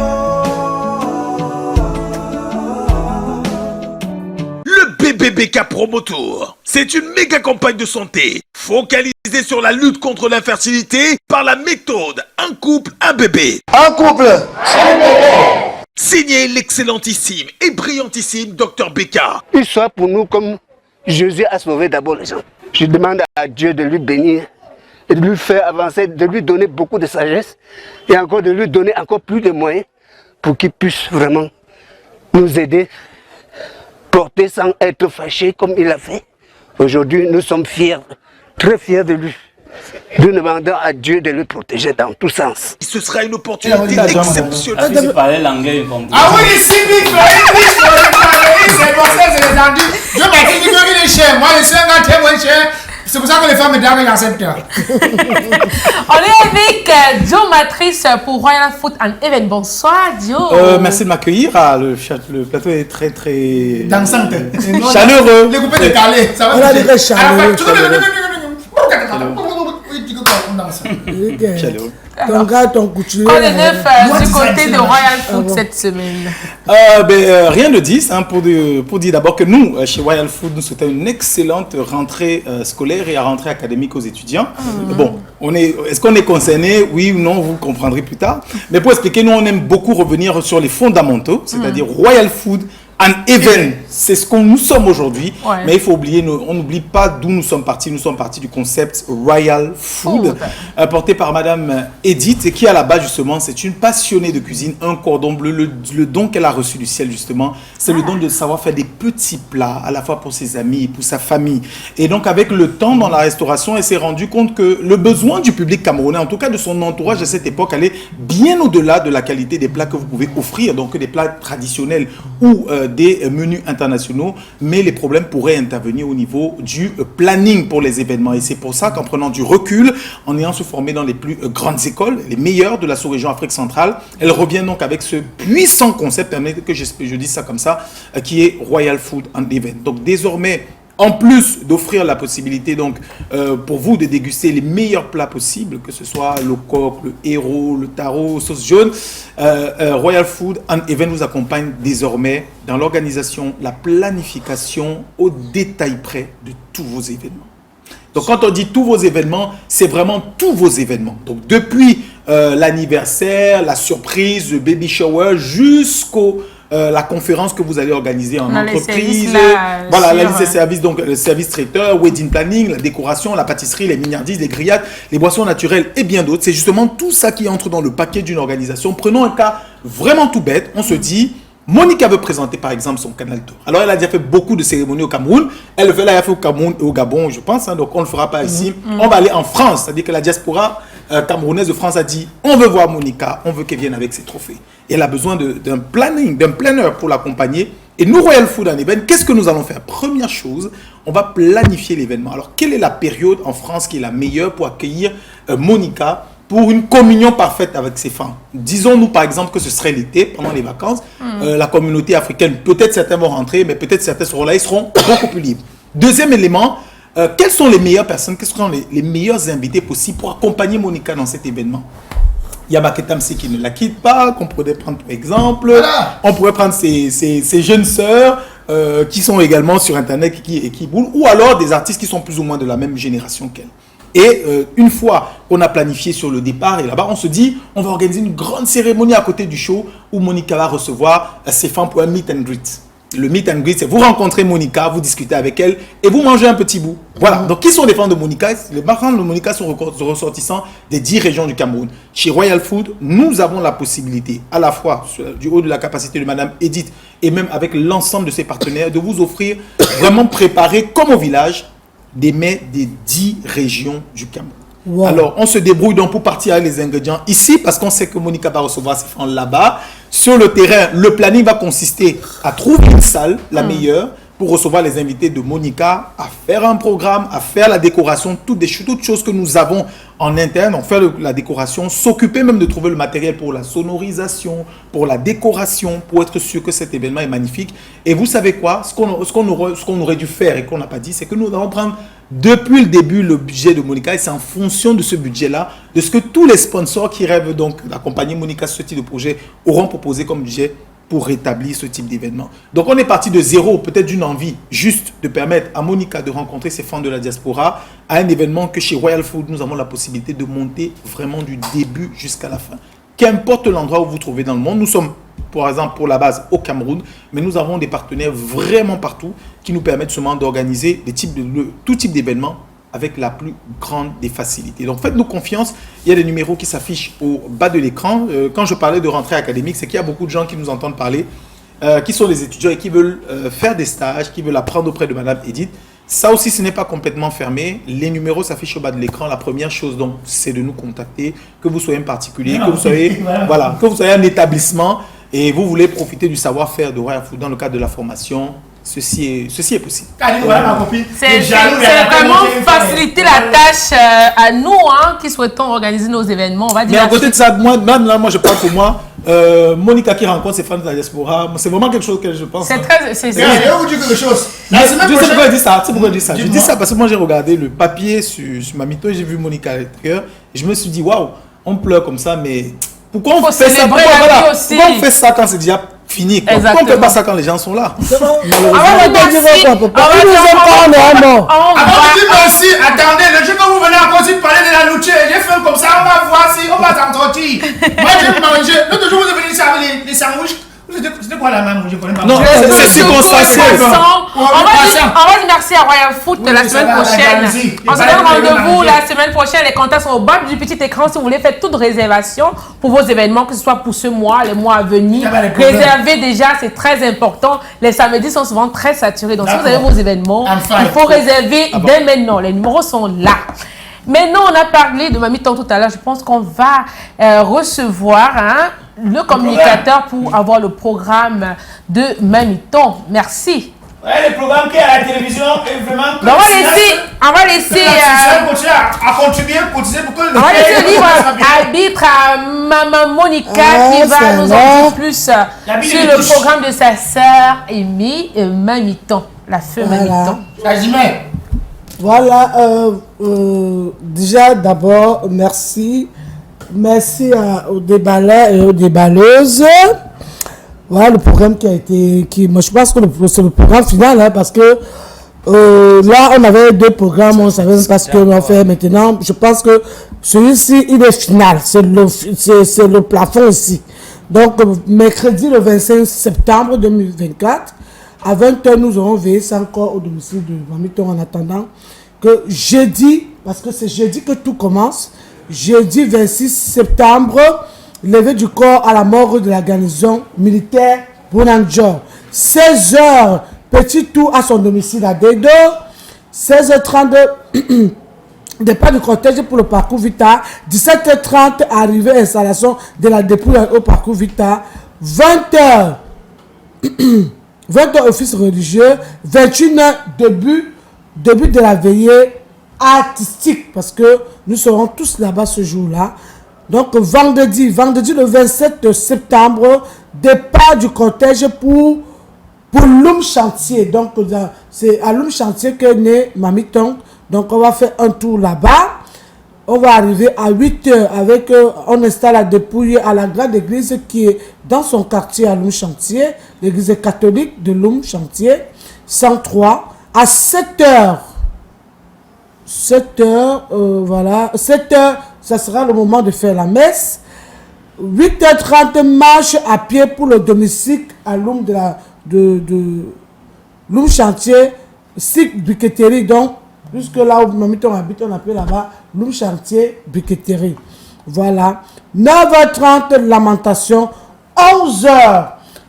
Le BBBK Promo Tour, c'est une méga campagne de santé focalisée sur la lutte contre l'infertilité par la méthode un couple, un bébé. Un couple, un bébé. Signé l'excellentissime et brillantissime Dr Beka. Il soit pour nous comme Jésus a sauvé d'abord les gens. Je demande à Dieu de lui bénir et de lui faire avancer, de lui donner beaucoup de sagesse et encore de lui donner encore plus de moyens pour qu'il puisse vraiment nous aider, porter sans être fâché comme il a fait. Aujourd'hui, nous sommes fiers, très fiers de lui. Nous demandons à Dieu de le protéger dans tous sens. Ce sera une opportunité exceptionnelle. Ah oui, ici, c'est pour ça que c'est entendu. Je m'attends qu'il est cher. Moi, je suis un gars très moins cher. C'est pour ça que les femmes me donnent dans cette heure. On est avec Joe Matrice pour Royal Food and Event. Bonsoir, Joe. Merci de m'accueillir. Le plateau est très très dansante. Chaleureux. Les coupés décalés. Ça va. On a des vrais chaleureux. Ton gars, ton couturier. On est neuf du côté de Royal Food cette semaine. Rien de 10 hein, pour dire d'abord que nous, chez Royal Food, nous souhaitons une excellente rentrée scolaire et rentrée académique aux étudiants. Bon, est-ce qu'on est concerné? Oui ou non, vous comprendrez plus tard. Mais pour expliquer, nous, on aime beaucoup revenir sur les fondamentaux, c'est-à-dire Royal Food and Event, c'est ce qu'on nous sommes aujourd'hui, mais il faut oublier, on n'oublie pas d'où nous sommes partis. Nous sommes partis du concept Royal Food, porté par Madame Edith, et qui à la base justement, c'est une passionnée de cuisine, un cordon bleu, le don qu'elle a reçu du ciel justement, c'est le don de savoir faire des petits plats, à la fois pour ses amis et pour sa famille. Et donc avec le temps dans la restauration, elle s'est rendue compte que le besoin du public camerounais, en tout cas de son entourage à cette époque, allait bien au-delà de la qualité des plats que vous pouvez offrir, donc des plats traditionnels ou des menus internationaux, mais les problèmes pourraient intervenir au niveau du planning pour les événements. Et c'est pour ça qu'en prenant du recul, en ayant se former dans les plus grandes écoles, les meilleures de la sous-région Afrique centrale, elle revient donc avec ce puissant concept, permettez que je dise ça comme ça, qui est Royal Food and Event. Donc désormais, en plus d'offrir la possibilité donc pour vous de déguster les meilleurs plats possibles, que ce soit le coq, le héros, le taro, sauce jaune, Royal Food and Event vous accompagne désormais dans l'organisation, la planification au détail près de tous vos événements. Donc quand on dit tous vos événements, c'est vraiment tous vos événements. Donc depuis l'anniversaire, la surprise, le baby shower, jusqu'au la conférence que vous allez organiser en entreprise, voilà, la liste des services, donc le service traiteur, wedding planning, la décoration, la pâtisserie, les mignardises, les grillades, les boissons naturelles et bien d'autres. C'est justement tout ça qui entre dans le paquet d'une organisation. Prenons un cas vraiment tout bête. On se dit, Monica veut présenter par exemple son Canal Tour. Alors elle a déjà fait beaucoup de cérémonies au Cameroun. Elle veut la faire au Cameroun et au Gabon, je pense. Hein, donc on ne le fera pas ici. On va aller en France. C'est-à-dire que la diaspora camerounaise de France a dit, on veut voir Monica, on veut qu'elle vienne avec ses trophées. Et elle a besoin d'un planning, d'un planner pour l'accompagner. Et nous, Royal Food and Event, qu'est-ce que nous allons faire? Première chose, on va planifier l'événement. Alors, quelle est la période en France qui est la meilleure pour accueillir Monica pour une communion parfaite avec ses fans? Disons-nous par exemple que ce serait l'été, pendant les vacances. La communauté africaine, peut-être certains vont rentrer, mais peut-être certains seront là, ils seront beaucoup plus libres. Deuxième élément, quelles sont les meilleures personnes, quels sont les meilleurs invités possibles pour accompagner Monica dans cet événement? Il y a Maketamsi qui ne la quitte pas, qu'on pourrait prendre pour exemple. Voilà. On pourrait prendre ses jeunes sœurs qui sont également sur Internet et qui boulent, ou alors des artistes qui sont plus ou moins de la même génération qu'elle. Et une fois qu'on a planifié sur le départ, et là-bas, on se dit, on va organiser une grande cérémonie à côté du show où Monica va recevoir ses fans pour un meet and greet. Le meet and greet, c'est vous rencontrez Monica, vous discutez avec elle et vous mangez un petit bout. Voilà. Donc, qui sont les fans de Monica? Les fans de Monica sont ressortissants des 10 régions du Cameroun. Chez Royal Food, nous avons la possibilité, à la fois du haut de la capacité de Madame Edith et même avec l'ensemble de ses partenaires, de vous offrir vraiment préparé comme au village des mets des 10 régions du Cameroun. Wow. Alors, on se débrouille donc pour partir avec les ingrédients ici parce qu'on sait que Monica va recevoir ses fans là-bas. Sur le terrain, le planning va consister à trouver une salle, la meilleure, pour recevoir les invités de Monica, à faire un programme, à faire la décoration, toutes choses que nous avons en interne, on fait la décoration, s'occuper même de trouver le matériel pour la sonorisation, pour la décoration, pour être sûr que cet événement est magnifique. Et vous savez quoi? Ce qu'on aurait dû faire et qu'on n'a pas dit, c'est que nous allons prendre depuis le début le budget de Monica et c'est en fonction de ce budget-là, de ce que tous les sponsors qui rêvent donc d'accompagner Monica sur ce type de projet auront proposé comme budget pour rétablir ce type d'événement. Donc on est parti de zéro, peut-être d'une envie juste de permettre à Monica de rencontrer ses fans de la diaspora à un événement que chez Royal Food, nous avons la possibilité de monter vraiment du début jusqu'à la fin. Qu'importe l'endroit où vous vous trouvez dans le monde, nous sommes par exemple pour la base au Cameroun, mais nous avons des partenaires vraiment partout qui nous permettent seulement d'organiser tout type d'événements avec la plus grande des facilités. Donc faites-nous confiance, il y a des numéros qui s'affichent au bas de l'écran. Quand je parlais de rentrée académique, c'est qu'il y a beaucoup de gens qui nous entendent parler, qui sont des étudiants et qui veulent faire des stages, qui veulent apprendre auprès de Madame Edith. Ça aussi, ce n'est pas complètement fermé. Les numéros s'affichent au bas de l'écran. La première chose, donc, c'est de nous contacter, que vous soyez un particulier, que vous soyez, voilà, que vous soyez un établissement et vous voulez profiter du savoir-faire de Royal Food dans le cadre de la formation. Ceci est possible. C'est vraiment faciliter la tâche à nous qui souhaitons organiser nos événements. On va dire. Mais à côté de ça, moi je parle pour moi. Monica qui rencontre ses fans de la diaspora, c'est vraiment quelque chose que je pense. C'est très. Je vais vous dire quelque chose. Je sais pourquoi je dis ça. Je dis ça parce que moi j'ai regardé le papier sur ma mytho et j'ai vu Monica à l'intérieur. Et je me suis dit, waouh, on pleure comme ça, mais pourquoi on fait ça? Pourquoi on fait ça quand c'est déjà fini? Pourquoi on ne fait pas ça quand les gens sont là? C'est bon. Merci. Merci. Attendez, le jour que vous venez encore ici parler de la nourriture, j'ai fait comme ça, on va voir si on va s'entretenir. Moi j'ai mangé. L'autre jour vous êtes venu ici avec les sandwichs. C'était quoi la même? Je connais pas. Non, c'est circonstanciel. On va dire merci à Royal Food de la semaine prochaine. On se donne rendez-vous la semaine prochaine. Les contacts sont au bas du petit écran si vous voulez faire toute réservation pour vos événements, que ce soit pour ce mois, les mois à venir. Réservez déjà, c'est très important. Les samedis sont souvent très saturés. Donc si vous avez vos événements, il faut réserver dès maintenant. Les numéros sont là. Maintenant, on a parlé de Mamiton tout à l'heure. Je pense qu'on va recevoir le communicateur pour avoir le programme de Mamiton. Merci. Ouais, le programme qui est à la télévision est vraiment... On va laisser à contribuer, cotiser pour que on va laisser le livre arbitre à Maman Monica qui va nous en dire plus sur le programme de sa sœur Amy Mamiton, la feu Mamiton. Voilà, déjà d'abord, merci aux déballeurs et aux déballeuses. Voilà le programme moi je pense que c'est le programme final parce que là on avait 2 programmes, on savait pas ce qu'on va faire maintenant. Je pense que celui-ci il est final, c'est le plafond ici. Donc mercredi le 25 septembre 2024 à 20h nous aurons veillé ça encore au domicile de Mamiton en attendant que jeudi, parce que c'est jeudi que tout commence, jeudi 26 septembre, levé du corps à la mort de la garnison militaire Bonanjor. 16h, petit tour à son domicile à Dedo. 16h30, départ du cortège pour le parcours Vita. 17h30, arrivée installation de la dépouille au parcours Vita. 20h, 20h office religieux. 21h, début de la veillée artistique parce que nous serons tous là-bas ce jour-là. Donc vendredi le 27 septembre, départ du cortège pour Loum Chantier. Donc c'est à Loum Chantier que naît Mamiton. Donc on va faire un tour là-bas. On va arriver à 8h avec on installe la dépouille à la grande église qui est dans son quartier à Loum Chantier, l'église catholique de Loum Chantier 103. À 7h, voilà, 7h, ça sera le moment de faire la messe. 8h30, marche à pied pour le domicile à Loum de Loum Chantier, SIC Briqueterie. Donc, jusque là où Mamiton habite, on appelle là-bas Loum Chantier Briqueterie. Voilà. 9h30, lamentation. 11h.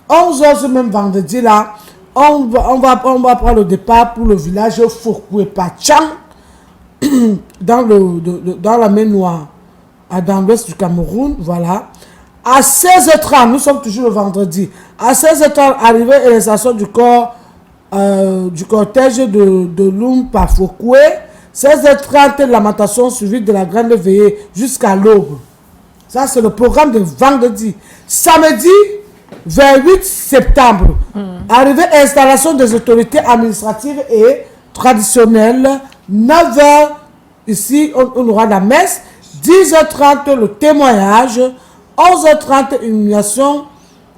11h ce même vendredi là. On va prendre le départ pour le village Fourkoué Pachang dans la mer Noire, dans l'ouest du Cameroun. Voilà. À 16h30, nous sommes toujours le vendredi. À 16h30, arrivée et l'installation du cortège de Loum par Fourkoué. 16h30, lamentation suivie de la grande veillée jusqu'à l'aube. Ça, c'est le programme de vendredi. Samedi, 28 septembre, arrivée et installation des autorités administratives et traditionnelles. 9h, ici, on aura la messe. 10h30, le témoignage. 11h30, illumination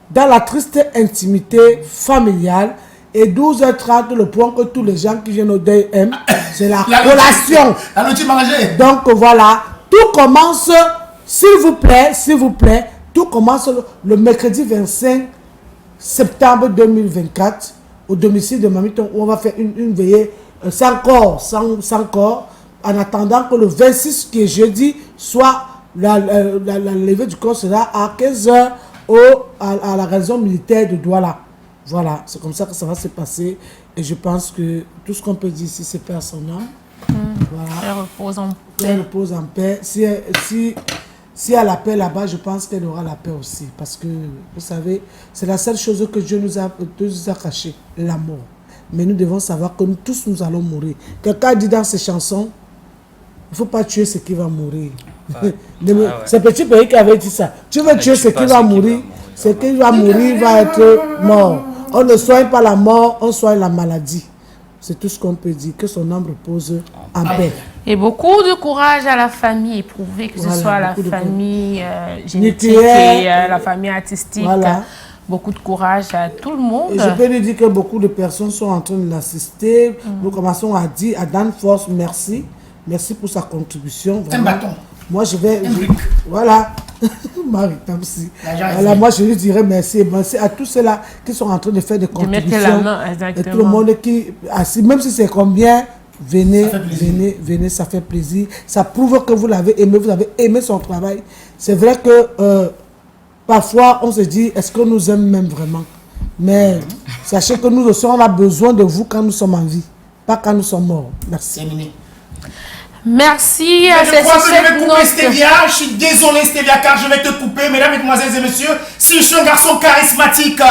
dans la triste intimité familiale. Et 12h30, le point que tous les gens qui viennent au deuil aiment, c'est la collation. Donc voilà, tout commence, s'il vous plaît, tout commence le mercredi 25 septembre 2024 au domicile de Mamiton, où on va faire une veillée sans corps, en attendant que le 26, qui est jeudi, soit la levée du corps sera à 15h à la garnison militaire de Douala. Voilà, c'est comme ça que ça va se passer. Et je pense que tout ce qu'on peut dire ici, c'est paix à son âme. Voilà. Elle repose en paix. Elle repose en paix. Si elle a la paix là-bas, je pense qu'elle aura la paix aussi. Parce que, vous savez, c'est la seule chose que Dieu nous a caché, la mort. Mais nous devons savoir que nous tous, nous allons mourir. Quelqu'un dit dans ses chansons, il ne faut pas tuer ce qui va mourir. C'est Petit Pays qui avait dit ça. Tu veux tuer ce qui va mourir, ce qui va mourir va être mort. On ne soigne pas la mort, on soigne la maladie. C'est tout ce qu'on peut dire. Que son âme repose en paix. Et beaucoup de courage à la famille éprouvée, que ce soit la famille génétique et la famille artistique. Voilà. Beaucoup de courage à tout le monde. Et je peux lui dire que beaucoup de personnes sont en train de l'assister. Nous commençons à dire à Dan Force merci. Merci pour sa contribution. Un bâton. Moi, je vais... Voilà. Marie Tamsi. Voilà, moi, je lui dirais merci. Merci à tous ceux-là qui sont en train de faire des contributions. De mettre la main, exactement. Et tout le monde qui... Même si c'est combien, venez, ça fait plaisir. Ça prouve que vous l'avez aimé, vous avez aimé son travail. C'est vrai que parfois, on se dit, est-ce que nous aimons même vraiment? Mais sachez que nous aussi, on a besoin de vous quand nous sommes en vie, pas quand nous sommes morts. Merci. Merci. Je crois que je vais couper Stevia. Je suis désolé Stevia car je vais te couper. Mesdames, mesdemoiselles et messieurs, si je suis un garçon charismatique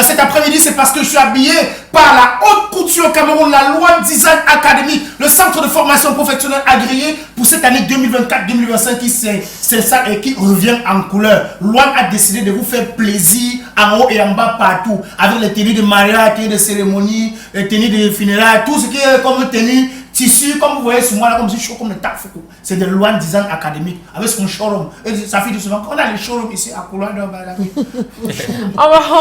cet après-midi, c'est parce que je suis habillé par la haute couture au Cameroun, la Loan Design Academy, le centre de formation professionnelle agréé pour cette année 2024-2025 qui revient en couleur. Loan a décidé de vous faire plaisir en haut et en bas partout, avec les tenues de mariage, les tenues de cérémonie, les tenues de funérailles, tout ce qui est comme tenue. Tissu, comme vous voyez sur moi, là, comme si chaud comme le Tafoukou. C'est de Loan Design Academic avec son showroom. Et ça fait souvent qu'on a les showrooms ici à Couloir de on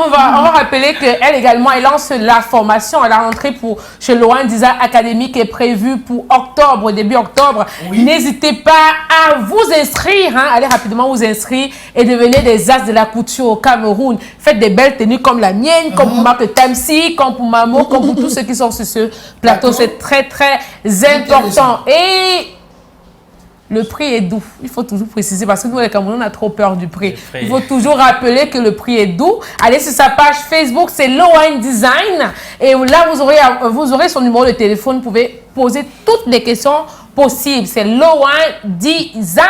va rappeler qu'elle également, elle lance la formation à la rentrée chez Loan Design Academy qui est prévue pour octobre, début octobre. Oui. N'hésitez pas à vous inscrire, allez rapidement vous inscrire et devenez des as de la couture au Cameroun. Faites des belles tenues comme la mienne, comme pour Marc Tamsi, comme pour Mamo, comme pour tous ceux qui sont sur ce plateau. C'est très très important. Et le prix est doux. Il faut toujours préciser parce que nous, les Camerounais, on a trop peur du prix. Il faut toujours rappeler que le prix est doux. Allez sur sa page Facebook, c'est Loan Design. Et là, vous aurez son numéro de téléphone. Vous pouvez poser toutes les questions possibles. C'est Loan Design.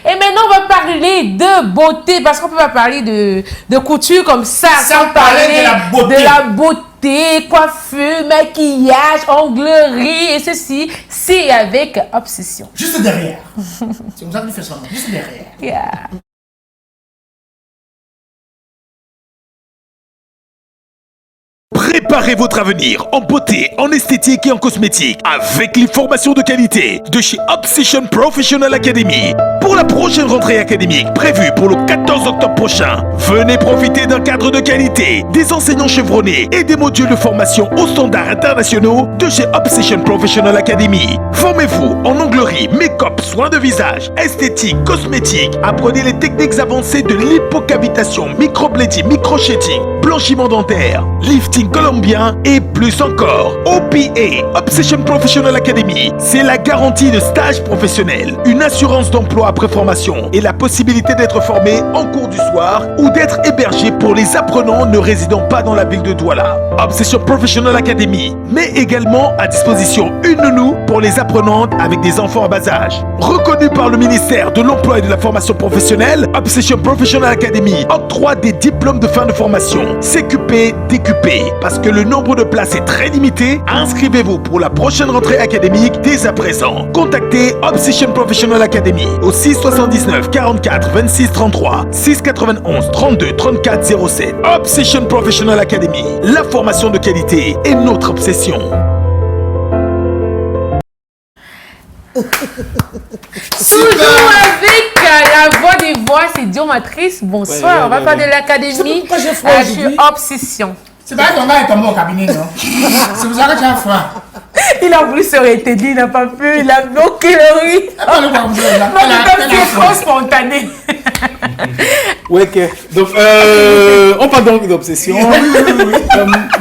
Et maintenant, on va parler de beauté parce qu'on ne peut pas parler de couture comme ça sans parler de la beauté. Coiffure, maquillage, onglerie et ceci, c'est avec obsession. Juste derrière. C'est comme ça que tu fais son nom. Juste derrière. Yeah. Prépare Préparez votre avenir en beauté, en esthétique et en cosmétique avec les formations de qualité de chez Obsession Professional Academy. Pour la prochaine rentrée académique prévue pour le 14 octobre prochain, venez profiter d'un cadre de qualité, des enseignants chevronnés et des modules de formation aux standards internationaux de chez Obsession Professional Academy. Formez-vous en onglerie, make-up, soins de visage, esthétique, cosmétique. Apprenez les techniques avancées de l'hypocavitation, microblading, microshading, blanchiment dentaire, lifting colombien et plus encore. OPA, Obsession Professional Academy, c'est la garantie de stage professionnel, une assurance d'emploi après formation et la possibilité d'être formé en cours du soir ou d'être hébergé pour les apprenants ne résidant pas dans la ville de Douala. Obsession Professional Academy met également à disposition une nounou pour les apprenantes avec des enfants en bas âge. Reconnue par le ministère de l'Emploi et de la Formation professionnelle, Obsession Professional Academy octroie des diplômes de fin de formation, CQP, DQP. Parce que le nombre de places est très limité, inscrivez-vous pour la prochaine rentrée académique dès à présent. Contactez Obsession Professional Academy au 679 44 26 33 691 32 34 07. Obsession Professional Academy, la formation de qualité est notre obsession. Toujours avec la voix des voix, c'est Diomatrice. Bonsoir, on va parler de l'académie. Pourquoi j'ai froid Je suis aujourd'hui? Obsession. C'est pas que ton gars est tombé au cabinet, non? C'est pour ça que tu as froid. Il a voulu se rétablir, il n'a pas pu, il a bloqué le riz. Non, c'est trop spontané. Ouais, ok. Donc, on parle donc d'obsession.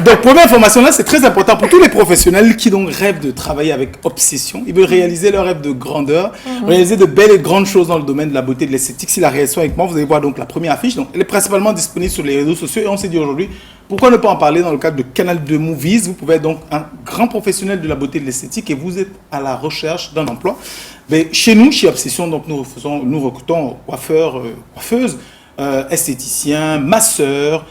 Donc, première information là, c'est très important pour tous les professionnels qui donc rêvent de travailler avec obsession. Ils veulent réaliser leur rêve de grandeur, réaliser de belles et grandes choses dans le domaine de la beauté et de l'esthétique. Si la réaction avec moi, vous allez voir donc la première affiche. Donc, elle est principalement disponible sur les réseaux sociaux et on s'est dit aujourd'hui, pourquoi ne pas en parler dans le cadre de Canal 2 Movies? Vous pouvez être donc un grand professionnel de la beauté et de l'esthétique et vous êtes à la recherche d'un emploi. Mais chez nous, chez Obsession, donc nous recrutons coiffeurs, coiffeuses, esthéticiens, masseurs,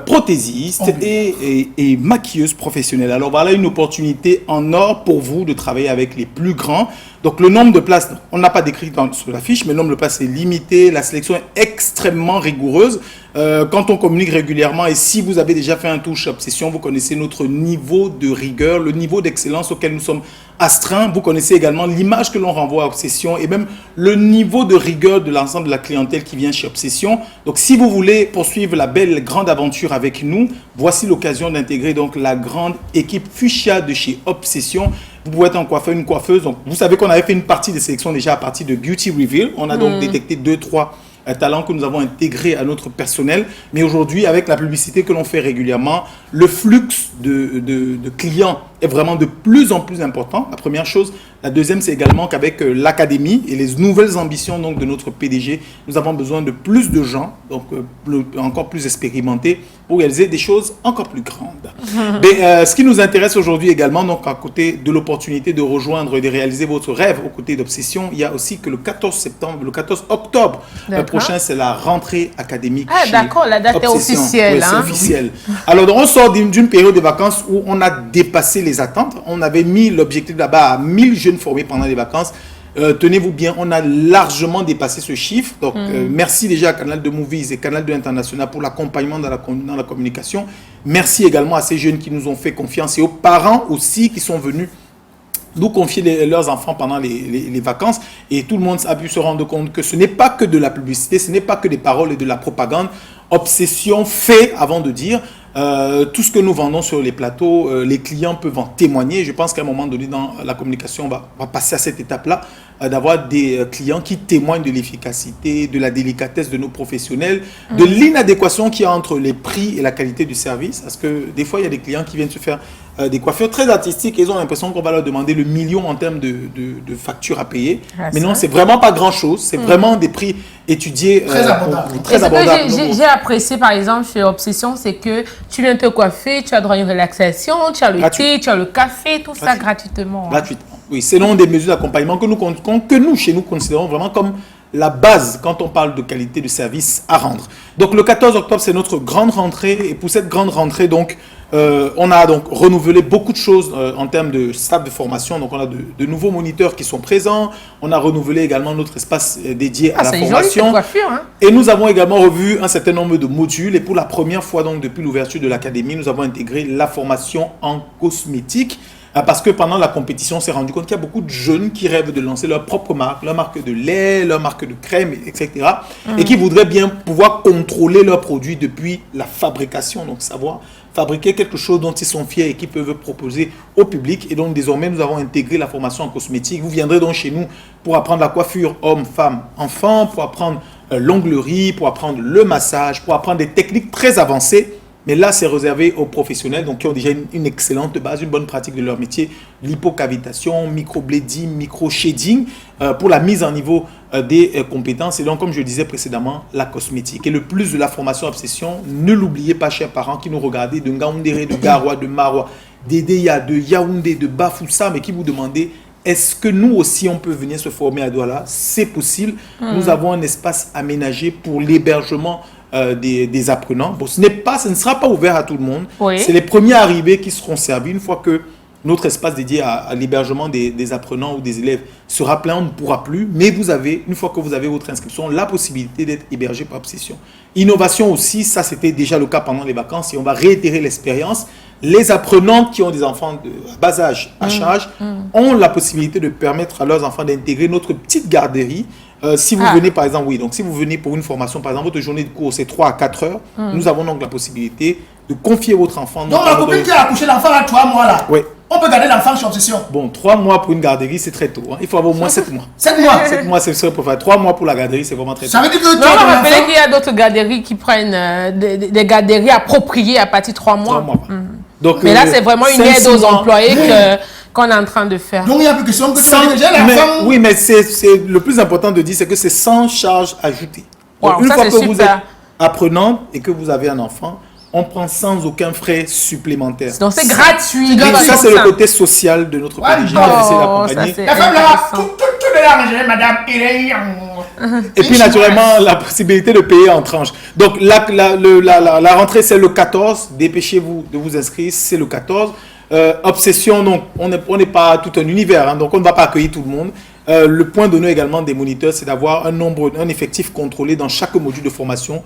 prothésistes et maquilleuses professionnelles. Alors voilà une opportunité en or pour vous de travailler avec les plus grands. Donc le nombre de places, on n'a pas décrit sur la fiche, mais le nombre de places est limité, la sélection est extrêmement rigoureuse. Quand on communique régulièrement et si vous avez déjà fait un tour chez Obsession, vous connaissez notre niveau de rigueur, le niveau d'excellence auquel nous sommes astreints. Vous connaissez également l'image que l'on renvoie à Obsession et même le niveau de rigueur de l'ensemble de la clientèle qui vient chez Obsession. Donc si vous voulez poursuivre la belle grande aventure avec nous, voici l'occasion d'intégrer donc la grande équipe Fuchsia de chez Obsession. Vous pouvez être un coiffeur, une coiffeuse. Donc, vous savez qu'on avait fait une partie des sélections déjà à partir de Beauty Reveal. On a donc détecté 2-3 talents que nous avons intégrés à notre personnel. Mais aujourd'hui, avec la publicité que l'on fait régulièrement, le flux de clients est vraiment de plus en plus important. La première chose. La deuxième, c'est également qu'avec l'académie et les nouvelles ambitions donc, de notre PDG, nous avons besoin de plus de gens, donc encore plus expérimentés, pour réaliser des choses encore plus grandes. Mais ce qui nous intéresse aujourd'hui également, donc à côté de l'opportunité de rejoindre et de réaliser votre rêve aux côtés d'Obsession, il y a aussi que le 14 octobre prochain, c'est la rentrée académique. Ah d'accord, la date Obsession. est officielle. Oui, c'est officiel. Alors, on sort d'une période de vacances où on a dépassé les attentes. On avait mis l'objectif là-bas à 1000 jeunes formés pendant les vacances. Tenez-vous bien, on a largement dépassé ce chiffre. Donc, merci déjà à Canal 2 Movies et Canal 2 International pour l'accompagnement dans la communication. Merci également à ces jeunes qui nous ont fait confiance et aux parents aussi qui sont venus nous confier leurs enfants pendant les vacances. Et tout le monde a pu se rendre compte que ce n'est pas que de la publicité, ce n'est pas que des paroles et de la propagande. Obsession fait, avant de dire, tout ce que nous vendons sur les plateaux, les clients peuvent en témoigner. Je pense qu'à un moment donné dans la communication, on va passer à cette étape-là, d'avoir des clients qui témoignent de l'efficacité, de la délicatesse de nos professionnels, de l'inadéquation qu'il y a entre les prix et la qualité du service. Parce que des fois, il y a des clients qui viennent se faire des coiffures très artistiques et ils ont l'impression qu'on va leur demander le million en termes de factures à payer. Mais non, c'est vraiment pas grand-chose. C'est vraiment des prix étudiés très abordables. Très abordables. J'ai apprécié par exemple chez Obsession, c'est que tu viens te coiffer, tu as droit à une relaxation, tu as le thé, tu as le café, tout ça gratuitement. Gratuitement. Oui, c'est l'un des mesures d'accompagnement que nous, chez nous, considérons vraiment comme la base quand on parle de qualité de service à rendre. Donc le 14 octobre, c'est notre grande rentrée et pour cette grande rentrée, donc, On a donc renouvelé beaucoup de choses en termes de staff de formation. Donc, on a de nouveaux moniteurs qui sont présents. On a renouvelé également notre espace dédié à la formation. Joli, coiffure, hein. Et nous avons également revu un certain nombre de modules. Et pour la première fois, donc, depuis l'ouverture de l'académie, nous avons intégré la formation en cosmétique. Parce que pendant la compétition, on s'est rendu compte qu'il y a beaucoup de jeunes qui rêvent de lancer leur propre marque, leur marque de lait, leur marque de crème, etc. Et qui voudraient bien pouvoir contrôler leurs produits depuis la fabrication, donc savoir fabriquer quelque chose dont ils sont fiers et qu'ils peuvent proposer au public. Et donc désormais, nous avons intégré la formation en cosmétique. Vous viendrez donc chez nous pour apprendre la coiffure homme, femme, enfant, pour apprendre l'onglerie, pour apprendre le massage, pour apprendre des techniques très avancées. Mais là, c'est réservé aux professionnels donc, qui ont déjà une excellente base, une bonne pratique de leur métier, l'hypocavitation, microblading, micro-shading, pour la mise en niveau des compétences. Et donc, comme je le disais précédemment, la cosmétique. Et le plus de la formation obsession, ne l'oubliez pas, chers parents qui nous regardez, de Ngaoundéré, de Garoua, de Maroua, d'Edeya, de Yaoundé, de Bafoussam, et qui vous demandez, est-ce que nous aussi, on peut venir se former à Douala? C'est possible. Nous avons un espace aménagé pour l'hébergement des apprenants. Bon, ce ne sera pas ouvert à tout le monde. Oui. C'est les premiers arrivés qui seront servis. Une fois que notre espace dédié à l'hébergement des apprenants ou des élèves sera plein, on ne pourra plus. Mais vous avez, une fois que vous avez votre inscription, la possibilité d'être hébergé par obsession. Innovation aussi, ça c'était déjà le cas pendant les vacances et on va réitérer l'expérience. Les apprenants qui ont des enfants de bas âge à charge ont la possibilité de permettre à leurs enfants d'intégrer notre petite garderie. Si vous venez par exemple, donc si vous venez pour une formation, par exemple, votre journée de cours c'est 3 à 4 heures, nous avons donc la possibilité de confier votre enfant. Donc la copine qui a accouché l'enfant à 3 mois là, on peut garder l'enfant chez obsession. Bon, 3 mois pour une garderie c'est très tôt. Hein. Il faut avoir au moins 7 mois. 7 mois 7 mois c'est très préférable. 3 mois pour la garderie c'est vraiment très tôt. Ça veut dire que tu as rappelé qu'il y a d'autres garderies qui prennent des garderies appropriées à partir de 3 mois. 3 mois. Donc, mais là c'est vraiment une aide aux employés qu'on est en train de faire. Donc il n'y a plus que question que tu as déjà l'enfant. Oui, mais c'est le plus important de dire, c'est que c'est sans charge ajoutée. Wow, une ça, fois que super. vous êtes apprenant et que vous avez un enfant, on prend sans aucun frais supplémentaire. Donc c'est gratuit. Donc, ça, c'est le côté social de notre PDG qui a essayé d'accompagner. La femme là, tout est arrangé, madame. Et puis naturellement, la possibilité de payer en tranches. Donc la rentrée, c'est le 14. Dépêchez-vous de vous inscrire, c'est le 14. Obsession, donc on n'est pas tout un univers, hein, donc on ne va pas accueillir tout le monde. Le point d'honneur également des moniteurs, c'est d'avoir un effectif contrôlé dans chaque module de formation.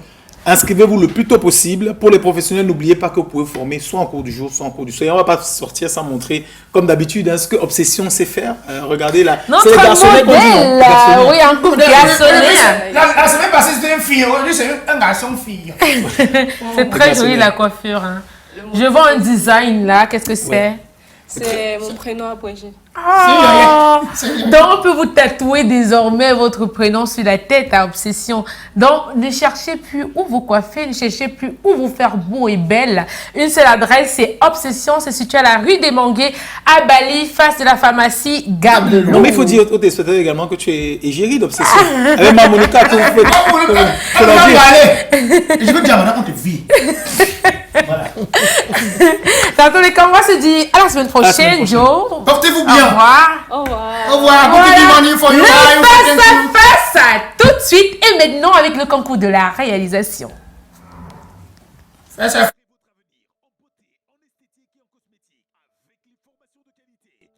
Inscrivez-vous le plus tôt possible. Pour les professionnels, n'oubliez pas que vous pouvez former soit en cours du jour, soit en cours du soir. Et on ne va pas sortir sans montrer, comme d'habitude, hein, ce que Obsession sait faire. Regardez là. C'est le garçonnet qu'on dit. Oui, un coup de garçonnet. La semaine passée, c'était une fille. Aujourd'hui, c'est un garçon-fille. C'est très joli la coiffure. Hein. Je vois un design là. Qu'est-ce que c'est? C'est mon prénom abrégé. Donc on peut vous tatouer désormais votre prénom sur la tête à Obsession. Donc ne cherchez plus où vous coiffer, ne cherchez plus où vous faire beau et belle. Une seule adresse, c'est Obsession, c'est situé à la rue des Manguets à Bali, face de la pharmacie Gare de l'Eau. Non mais il faut dire aux téléspectateurs également que tu es égérie d'Obsession. Avec ma Monica, que vous faites. Je veux dire, maintenant on te vit. Voilà. Dans tous les cas, on va se dire à la semaine prochaine, Joe. Portez-vous bien. Au revoir. Au revoir. Au revoir. Voilà. Face à tout de suite et maintenant avec le concours de la réalisation.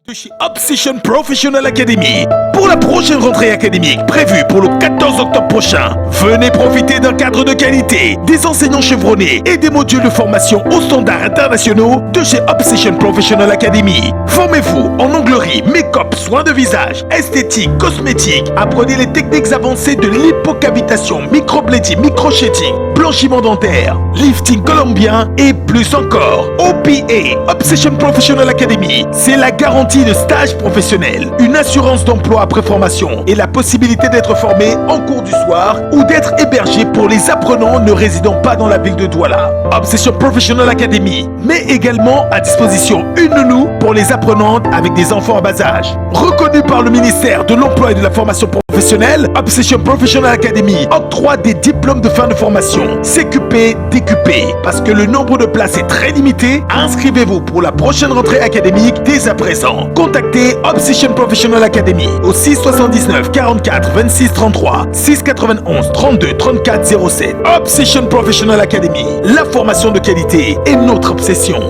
De chez Obsession Professional Academy. Pour la prochaine rentrée académique prévue pour le 14 octobre prochain, venez profiter d'un cadre de qualité, des enseignants chevronnés et des modules de formation aux standards internationaux de chez Obsession Professional Academy. Formez-vous en onglerie, make-up, soins de visage, esthétique, cosmétique. Apprenez les techniques avancées de l'hypocavitation, microblading, micro-shading, blanchiment dentaire, lifting colombien et plus encore. OPA, Obsession Professional Academy, c'est la garantie de stage professionnel, une assurance d'emploi après formation et la possibilité d'être formé en cours du soir ou d'être hébergé pour les apprenants ne résidant pas dans la ville de Douala. Obsession Professional Academy met également à disposition une nounou pour les apprenantes avec des enfants à bas âge. Reconnue par le ministère de l'Emploi et de la Formation professionnelle, Obsession Professional Academy octroie des diplômes de fin de formation CQP, DQP. Parce que le nombre de places est très limité, inscrivez-vous pour la prochaine rentrée académique dès à présent. Contactez Obsession Professional Academy au 679 44 26 33 691 32 34 07. Obsession Professional Academy, la formation de qualité est notre obsession.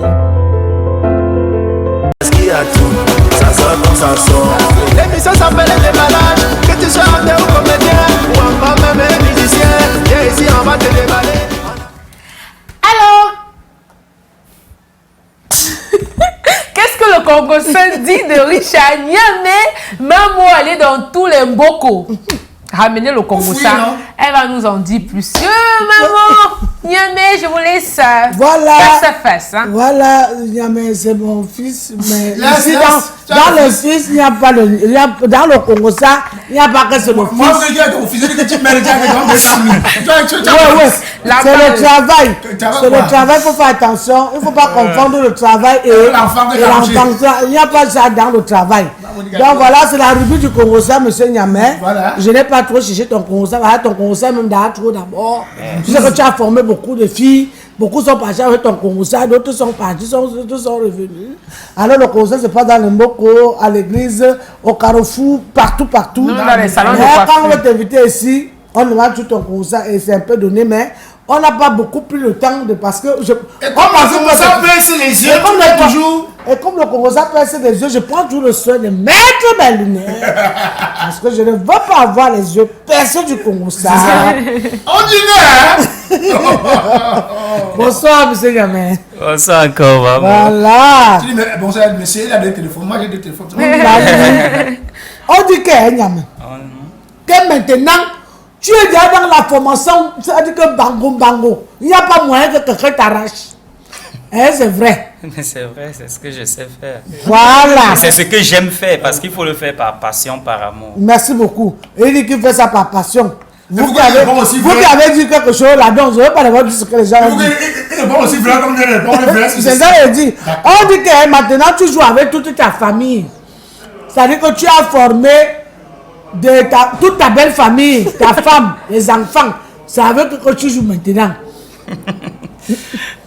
Ça sort comme ça sort. L'émission s'appelle Les Déballages. Que tu sois acteur ou comédien ou encore même musicien, viens ici, on va te déballer. Alors, qu'est-ce que le Congolais dit de Richard Niamey? Maman, elle est dans tous les mboko. Ramenez le Congolais, elle va nous en dire plus. Maman, Niamey, je vous laisse face à face. Hein. Voilà, Niamey, c'est mon fils. Mais ici, dans le fils, il n'y a pas le. Dans le Congo, ça, il n'y a pas que c'est le fils. Moi, je dis à ton fils que tu mérites c'est le travail. C'est le travail, il faut faire attention. Il ne faut pas confondre le travail et l'enfant. Il n'y a pas ça dans le travail. Donc voilà, c'est la rubrique du Congo, ça, monsieur Niamey. Je n'ai pas trop cherché ton Congo, ça. Voilà, ton Congo, ça, même trop d'abord. Tu sais que tu as formé beaucoup de filles. Beaucoup sont partis avec ton Congo, d'autres sont partis, d'autres sont revenus. Alors le Congo, c'est pas dans le Mboko, à l'église, au Carrefour, partout. Non, dans les salons de coiffure. Quand on va t'inviter ici, on demande tout ton Congo, et c'est un peu donné, mais on n'a pas beaucoup pris le temps de parce que je. Et comme le Congo pince les yeux, et comme le Congo pince les yeux, je prends toujours le soin de mettre mes lunettes. Parce que je ne veux pas avoir les yeux percés du Congo. On dit bonsoir, monsieur Niamey. Bonsoir encore, maman. Voilà. Tu dis, mais bonsoir, monsieur, il a des téléphones. Moi, j'ai des téléphones. On dit que Niamey. Que maintenant, tu es déjà dans la formation, c'est-à-dire que bango. Il n'y a pas moyen que quelqu'un t'arrache. Hein, c'est vrai. Mais c'est vrai, c'est ce que je sais faire. Voilà. C'est ce que j'aime faire parce qu'il faut le faire par passion, par amour. Merci beaucoup. Il dit qu'il fait ça par passion. Vous qui avez dit quelque chose là-dedans, je ne veux pas avoir dit ce que les gens ont dit. Il est bon aussi, comme il répond. C'est ça qu'il dit. On dit que maintenant tu joues avec toute ta famille. C'est-à-dire que tu as formé toute ta belle famille, ta femme, les enfants. C'est avec eux que tu joues maintenant.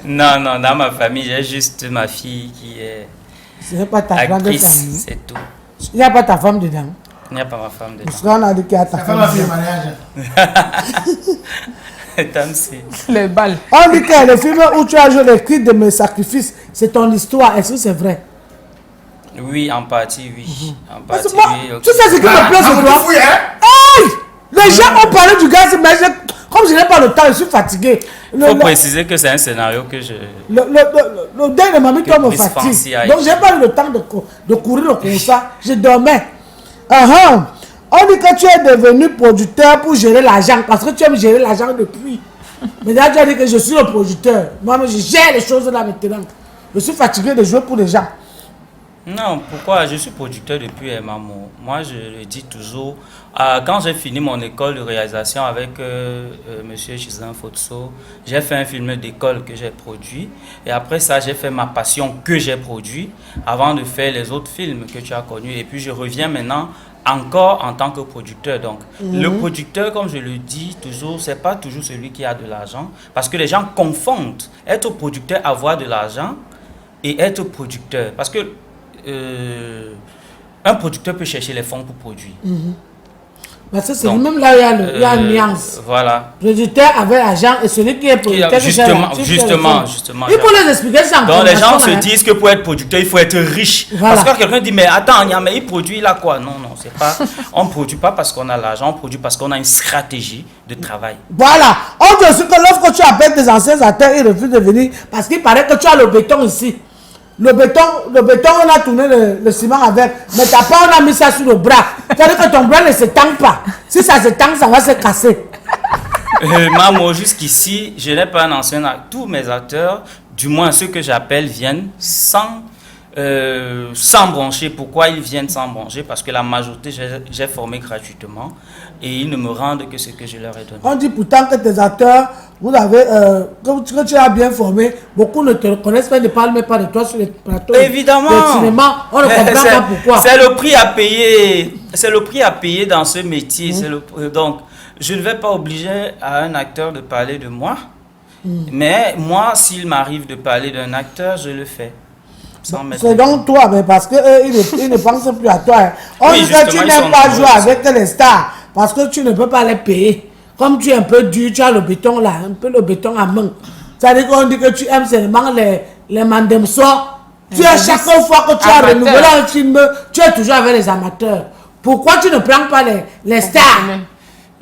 Non, dans ma famille, j'ai juste ma fille qui est pas ta actrice, c'est tout. Il n'y a pas ta femme dedans. Il n'y a pas ma femme dedans. Parce qu'on a dit qu'il y a ta femme. Les balles. On dit que le film où tu as joué les cris de mes sacrifices, c'est ton histoire. Est-ce que c'est vrai? Oui, en partie, oui. En partie, moi, oui. Tu sais ce qui me plaît sur toi? Hey! Les gens ont parlé du gars, mais comme je n'ai pas le temps, je suis fatigué. Il faut préciser que c'est un scénario que je... Le deuil de mamie toi me fatigue. Donc j'ai pas eu le temps de courir comme ça. Je dormais. On dit que tu es devenu producteur pour gérer l'argent. Parce que tu aimes gérer l'argent depuis. Maintenant tu as dit que je suis le producteur. Moi-même je gère les choses là maintenant. Je suis fatigué de jouer pour les gens. Non, pourquoi? Je suis producteur depuis maman. Moi, je le dis toujours. Quand j'ai fini mon école de réalisation avec monsieur Chizan Fotso, j'ai fait un film d'école que j'ai produit. Et après ça, j'ai fait ma passion que j'ai produit avant de faire les autres films que tu as connus. Et puis, je reviens maintenant encore en tant que producteur. Donc, le producteur, comme je le dis toujours, c'est pas toujours celui qui a de l'argent. Parce que les gens confondent être producteur, avoir de l'argent et être producteur. Parce que un producteur peut chercher les fonds pour produire. Parce que c'est lui-même là, il y a une nuance. Voilà. Producteur avec l'argent et celui qui est producteur. Justement. Il faut les expliquer ça. Donc les gens se disent que pour être producteur, il faut être riche. Voilà. Parce que quelqu'un dit, mais attends, mais il produit, il a quoi? Non, c'est pas. On ne produit pas parce qu'on a l'argent, on produit parce qu'on a une stratégie de travail. Voilà. On dit aussi que lorsque tu appelles tes anciens acteurs, ils refusent de venir parce qu'il paraît que tu as le béton ici. Le béton, on a tourné le ciment avec, mais t'as pas, on a mis ça sur le bras. C'est-à-dire que ton bras ne se tangue pas. Si ça se tangue, ça va se casser. Maman, jusqu'ici, je n'ai pas un ancien acteur. Tous mes acteurs, du moins ceux que j'appelle, viennent sans brancher. Pourquoi ils viennent sans brancher? Parce que la majorité, j'ai formé gratuitement et ils ne me rendent que ce que je leur ai donné. On dit pourtant que tes acteurs, vous avez, que tu as bien formé, beaucoup ne te reconnaissent pas, ne parlent même pas de toi sur les plateaux. Évidemment. De cinéma. On ne comprend pas pourquoi. C'est le prix à payer. C'est le prix à payer dans ce métier. Donc, je ne vais pas obliger à un acteur de parler de moi. Mais moi, s'il m'arrive de parler d'un acteur, je le fais. sans mettre... C'est donc toi, mais parce qu'ils ne pensent plus à toi. Hein. On dit que tu n'aimes pas jouer avec les stars parce que tu ne peux pas les payer. Comme tu es un peu dur, tu as le béton là, un peu le béton à main. C'est-à-dire qu'on dit que tu aimes seulement les mandemso. Tu es chaque fois que tu as renouvelé un film, tu es toujours avec les amateurs. Pourquoi tu ne prends pas les stars?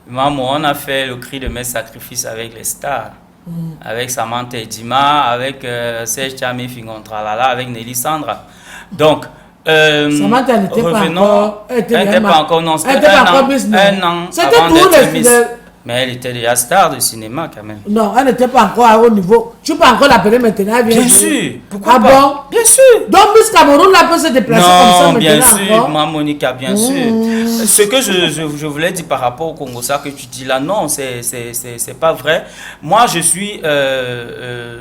Maman, on a fait le cri de mes sacrifices avec les stars. Avec Samantha Edima, avec Serge Tchami Fingontralala, avec Nelly Sandra. Donc, Samantha n'était pas encore. Elle n'était pas encore, non, c'était un an. C'était tout les. Mais elle était déjà star de cinéma quand même. Non, elle n'était pas encore à haut niveau. Tu peux encore l'appeler maintenant. Bien sûr. Pourquoi pas? Bon? Bien sûr. Donc, Miss Cameroun, là, peut se déplacer comme ça maintenant. Bien sûr, moi, Monica, bien sûr. Ce que je voulais dire par rapport au Congo, ça que tu dis là, non, c'est pas vrai. Moi, je suis...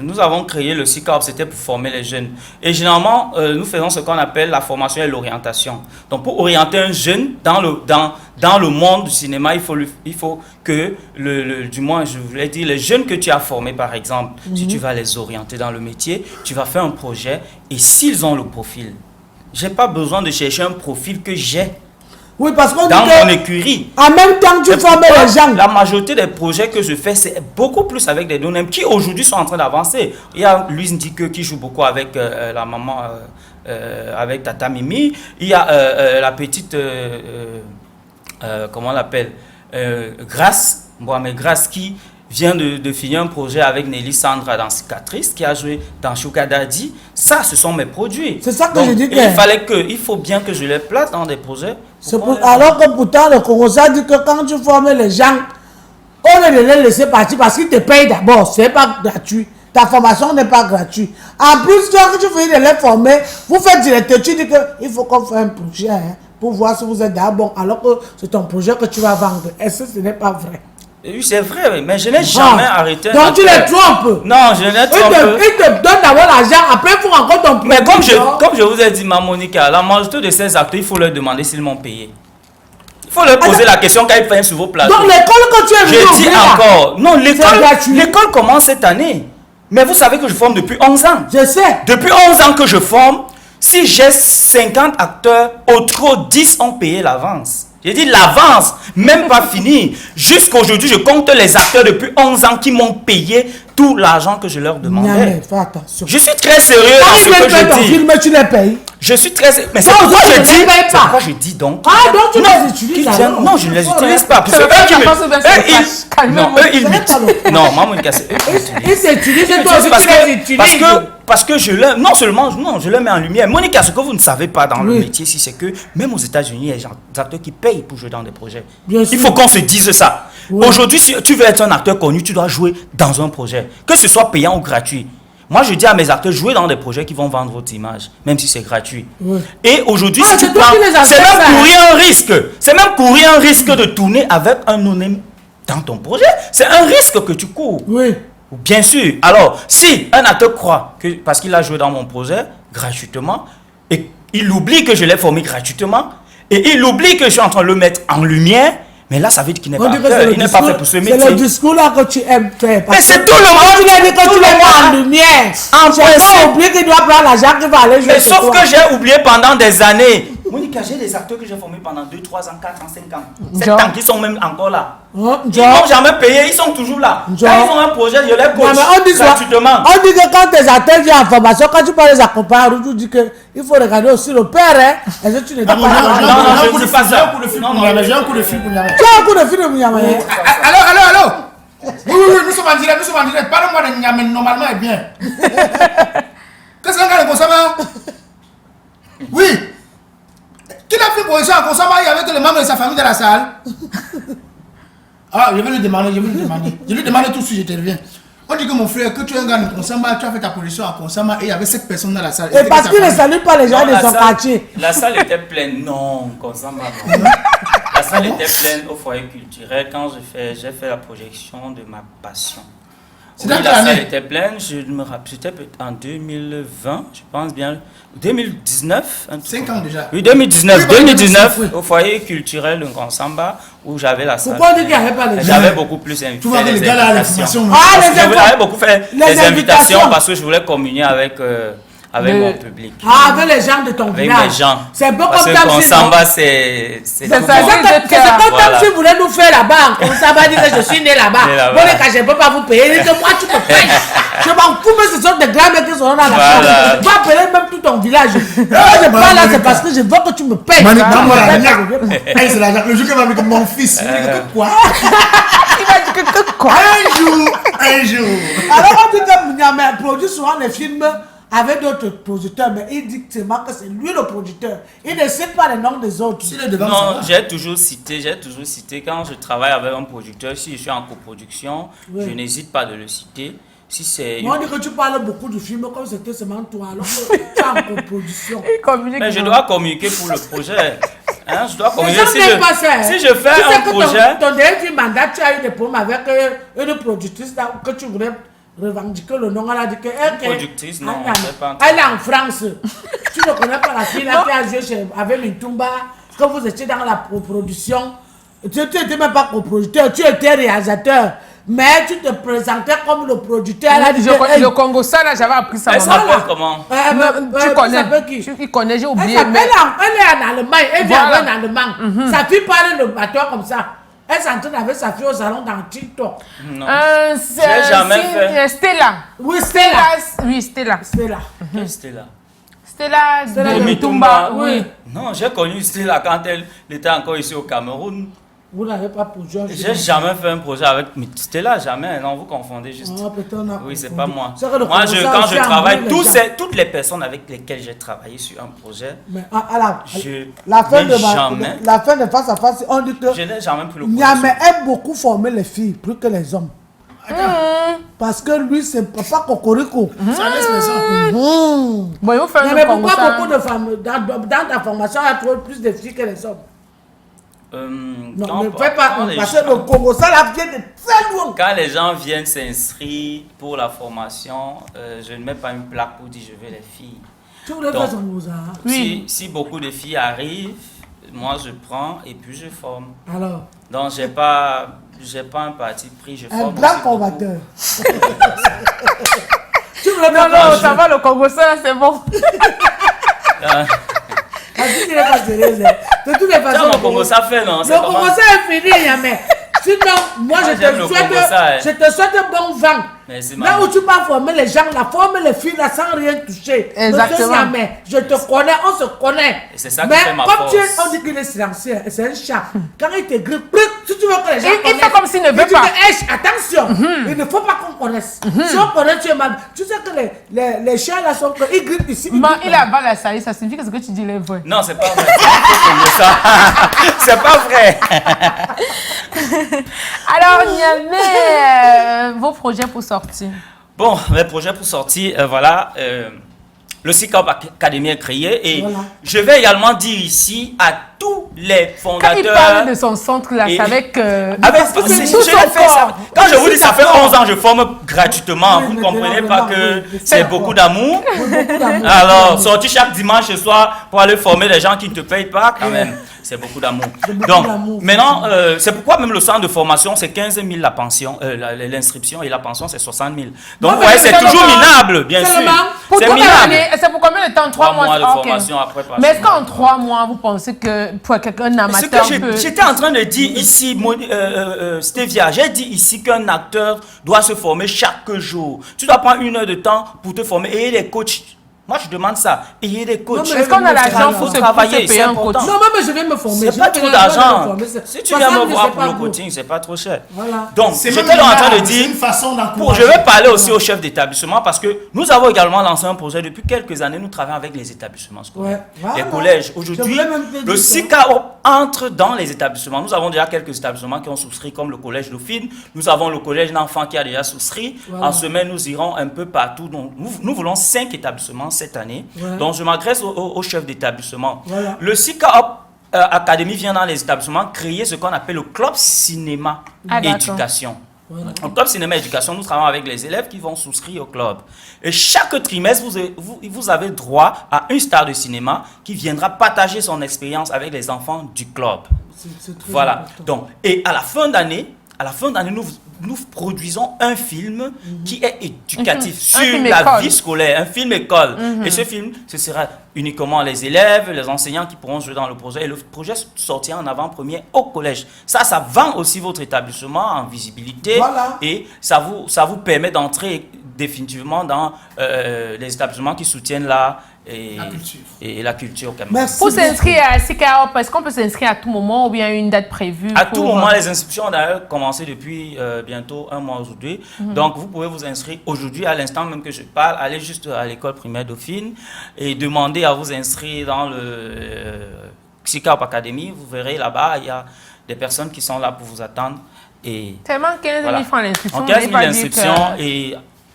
nous avons créé le CICAOP, c'était pour former les jeunes. Et généralement, nous faisons ce qu'on appelle la formation et l'orientation. Donc, pour orienter un jeune dans le monde du cinéma, il faut que, du moins, je voulais dire, les jeunes que tu as formés, par exemple, si tu vas les orienter dans le métier, tu vas faire un projet, et s'ils ont le profil, j'ai pas besoin de chercher un profil que j'ai. Oui, parce qu'on dans dit que mon écurie. En même temps, tu formes les gens. La majorité des projets que je fais, c'est beaucoup plus avec des no-names qui aujourd'hui sont en train d'avancer. Il y a Louise Ndike qui joue beaucoup avec la maman, avec Tata Mimi. Il y a la petite, comment on l'appelle, Grace, Mohamed Grace, qui vient de finir un projet avec Nelly Sandra dans Cicatrice, qui a joué dans Shuka Daddy. Ça, ce sont mes produits. C'est ça que donc, je dis. Il faut bien que je les place dans des projets. Alors que pourtant, le Congo dit que quand tu formes les gens, on ne les laisser partir parce qu'ils te payent d'abord. Ce n'est pas gratuit. Ta formation n'est pas gratuite. En plus, quand tu finis de les former, vous faites directeur, tu dis qu'il faut qu'on fasse un projet pour voir si vous êtes d'abord, alors que c'est ton projet que tu vas vendre. Est-ce que ce n'est pas vrai? Oui, c'est vrai, mais je n'ai jamais arrêté. Donc tu les trompes. Non, je les trompe. Ils te donnent d'abord l'argent, après il faut encore ton produit. Mais comme je vous ai dit, ma Monica, la majorité de ces acteurs, il faut leur demander s'ils m'ont payé. Il faut leur poser la question quand ils viennent sur vos plateaux. Donc l'école que tu es venu je dis encore, non, l'école commence cette année. Mais vous savez que je forme depuis 11 ans. Je sais. Depuis 11 ans que je forme, si j'ai 50 acteurs, au trop 10 ont payé l'avance. J'ai dit l'avance, même pas fini. Jusqu'aujourd'hui, je compte les acteurs depuis 11 ans qui m'ont payé tout l'argent que je leur demandais. Fais attention. Je suis très sérieux dans ce que je dis. Film, tu les payes. Je suis très sérieux. Mais c'est pourquoi je dis. C'est pourquoi je dis donc. Ah, donc tu les utilises. Non, je ne les utilise pas. Parce que non, maman, ils s'utilisent et toi aussi tu les utilises. Parce que je leur, non seulement, non, je leur mets en lumière. Monica, ce que vous ne savez pas dans le métier, c'est que même aux États-Unis, il y a des acteurs qui payent pour jouer dans des projets. Il faut qu'on se dise ça. Aujourd'hui, si tu veux être un acteur connu, tu dois jouer dans un projet, que ce soit payant ou gratuit. Moi, je dis à mes acteurs, jouez dans des projets qui vont vendre votre image, même si c'est gratuit. Et aujourd'hui, si tu prends, c'est même courir un risque. C'est même courir un risque de tourner avec un no-name dans ton projet. C'est un risque que tu cours. Oui. Bien sûr. Alors, si un acteur croit que parce qu'il a joué dans mon projet gratuitement, et il oublie que je l'ai formé gratuitement, et il oublie que je suis en train de le mettre en lumière, mais là, ça veut dire qu'il n'est pas acteur, il n'est pas fait pour ce métier. C'est le discours là que tu aimes faire. Mais c'est tout le monde. Tu as dit que tu l'as mis en lumière. Tu n'as pas oublié qu'il doit prendre l'argent qui va aller jouer. Mais sauf que j'ai oublié pendant des années. Monica, j'ai des acteurs que j'ai formés pendant 2, 3 ans, 4 ans, 5 ans. 7 ans qui sont même encore là. Ils n'ont jamais payé, ils sont toujours là. Quand ils ont un projet, je les coach gratuitement. On dit que quand tes acteurs viennent en formation, quand tu parles des accompagnants, tu dis qu'il faut regarder aussi le père. Est-ce que tu n'es pas non, je ne dis pas ça. J'ai un coup de fil pour Niamey. J'ai un coup de fil pour Niamey. Tu as un coup de fil pour Niamey. Allô. Oui, nous sommes en direct. Parle-moi de Niamey, normalement est bien. Qu'est-ce qu'un gars de Konsama? Oui. Qui a fait position à Konsama avec les membres de sa famille dans la salle? Ah, je vais lui demander. Je lui demande tout de suite, je te reviens. On dit que mon frère, que tu es un gars de Konsama, tu as fait ta position à Konsama et il y avait 7 personnes dans la salle. Et parce qu'il ne salue pas les gens de son quartier. La salle était pleine. Non, Konsama. La salle était pleine au foyer culturel quand j'ai fait la projection de ma passion. Oui, la salle était pleine, je me rappelle, c'était en 2020, je pense bien, 2019. 5 ans déjà. Oui, 2019, au foyer culturel de Konsamba, où j'avais la salle. Pourquoi on dit qu'il n'y avait pas de gens? J'avais beaucoup plus invité. Tu vois que les gars là, invitations. Ah, j'avais beaucoup fait des invitations parce que je voulais communier avec avec mon public. Ah, avec les gens de ton Avec village. mes gens. C'est un peu Parce comme que Tamsi. Samba, c'est C'est comme Tamsi voulait nous faire là-bas. Samba dit que je suis né là-bas. Bon, les gars, je ne peux pas vous payer. Il dit que moi, tu me payes. Je m'en fous, mais ce sont des grands mecs qui sont dans la chambre. Tu vas payer même tout ton village. Je parle là, c'est parce que je veux que tu me payes. Le jour qu'il va me dire mon fils, il dit que quoi? Il va dire que quoi? Un jour. Alors, on dit que Niamey produit souvent les films avec d'autres producteurs, mais il dit seulement que c'est lui le producteur. Il ne cite pas les noms des autres. Non, j'ai toujours cité, quand je travaille avec un producteur, si je suis en coproduction, je n'hésite pas de le citer. Si c'est... Moi, on dit que tu parles beaucoup du film comme c'était seulement toi, alors que tu es en coproduction. Mais je dois communiquer pour le projet. Hein, je dois communiquer. Si je fais un projet... Ton dernier mandat, tu as eu des problèmes avec une productrice là, que tu voulais revendiquer le nom. Elle a dit que... Productrice, non, elle est en France. Tu ne connais pas la fille là qui a joué avec Mintumba, que vous étiez dans la production. Tu n'étais même pas coproducteur, tu étais réalisateur. Mais tu te présentais comme le producteur. Le Congo, ça là, j'avais appris ça. Elle s'appelle comment? Tu connais qui? Il connaît, j'ai oublié. Elle est en Allemagne, elle vient en Allemagne. Sa fille parle à toi comme ça. Elle s'entraîne avec sa fille au salon dans TikTok. Non. J'ai jamais fait. Stella. Oui, Stella. Oui, Stella. Quelle Stella? Stella de Mitumba, oui. Non, j'ai connu Stella quand elle était encore ici au Cameroun. Vous n'avez pas pour Georges? J'ai jamais fait un projet avec Stella, jamais. Non, vous confondez juste. Oui, c'est pas moi. Moi, quand je travaille, toutes les personnes avec lesquelles j'ai travaillé sur un projet, la fin de face à face, on dit que je n'ai jamais pris le projet. Niamey aime beaucoup former les filles plus que les hommes. Parce que lui, c'est papa Cocorico. Ça laisse les hommes. Bon, il faut faire mais pourquoi beaucoup de femmes, dans ta formation, il y a trop plus de filles que les hommes? Non, ne fais pas, parce que le Congo, ça la vient de très loin. Quand les gens viennent s'inscrire pour la formation, je ne mets pas une plaque pour dire je veux les filles. Tu voulais faire son mouza? Si beaucoup de filles arrivent, moi je prends et puis je forme. Alors? Donc j'ai pas un parti pris, je forme. Un grand formateur. Non, ça va le Congo, ça c'est bon. De toutes les façons, le Congo, ça fait, non? Le Congo, ça est fini, mais sinon, moi, je te souhaite un bon vent. Là où tu vas former les gens, former les filles là, sans rien toucher. Exactement. Mais je te connais, on se connaît. C'est ça qui fait ma force. Mais comme on dit qu'il est silencieux, c'est un chat. Quand il te grippe, si tu veux que les gens il fait comme s'il ne veut pas. Attention, il ne faut pas qu'on connaisse. Si on connaît, tu es mal. Tu sais que les chiens là sont ils grippent ici. Il a pas la salie, ça signifie que ce que tu dis est vrai. Non, c'est pas vrai. C'est pas vrai. Alors, Niamey, vos projets pour sortir? Bon, mes projets pour sortir, voilà. Le CICAOP Academy est créé et je vais également dire ici à tous les fondateurs. Quand il parle de son centre là, c'est avec quand je vous dis ça fait 11 ans je forme gratuitement, vous ne comprenez pas que c'est beaucoup d'amour. Alors, sortir chaque dimanche soir pour aller former des gens qui ne te payent pas, quand même, c'est beaucoup d'amour. Donc, maintenant, c'est pourquoi même le centre de formation, c'est 15 000 la pension, l'inscription et la pension, c'est 60 000. Donc, vous voyez, c'est toujours minable, bien sûr. C'est minable. C'est pour combien de temps? 3 mois de formation après. Mais est-ce qu'en 3 mois, vous pensez que pour quelqu'un amateur j'étais en train de dire ici, Stevia, j'ai dit ici qu'un acteur doit se former chaque jour. Tu dois prendre 1 heure de temps pour te former et les coachs. Moi, je demande ça. Ayez des coachs. Est-ce qu'on a l'argent pour travailler? C'est important. Non, mais je vais me former. C'est pas trop d'argent. Si tu viens me voir pour le coaching, c'est pas trop cher. Voilà. Donc, j'étais en train de dire, je vais parler aussi au chef d'établissement parce que nous avons également lancé un projet depuis quelques années. Nous travaillons avec les établissements scolaires, les collèges. Aujourd'hui, le CICAOP entre dans les établissements. Nous avons déjà quelques établissements qui ont souscrit, comme le collège Dauphine. Nous avons le collège d'enfants qui a déjà souscrit. En semaine, nous irons un peu partout. Donc, nous voulons 5 établissements cette année. Donc, je m'adresse au chef d'établissement. Le CICAOP Academy vient dans les établissements créer ce qu'on appelle le club cinéma éducation. Au club cinéma éducation, nous travaillons avec les élèves qui vont souscrire au club. Et chaque trimestre, vous avez droit à une star de cinéma qui viendra partager son expérience avec les enfants du club. Voilà. Donc, et à la fin d'année, nous produisons un film qui est éducatif sur film la école. vie scolaire, un film école. Et ce film, ce sera uniquement les élèves, les enseignants qui pourront jouer dans le projet. Et le projet sortira en avant-première au collège. Ça vend aussi votre établissement en visibilité. Voilà. Et ça vous permet d'entrer définitivement dans les établissements qui soutiennent l'art et la culture. Pour s'inscrire à CKOP, est-ce qu'on peut s'inscrire à tout moment ou bien une date prévue? À tout moment, les inscriptions ont d'ailleurs commencé depuis bientôt un mois aujourd'hui. Donc, vous pouvez vous inscrire aujourd'hui, à l'instant même que je parle, aller juste à l'école primaire Dauphine et demander à vous inscrire dans le CKOP Academy. Vous verrez là-bas, il y a des personnes qui sont là pour vous attendre. Et tellement 15 000 francs l'inscription. 15 000 inscriptions et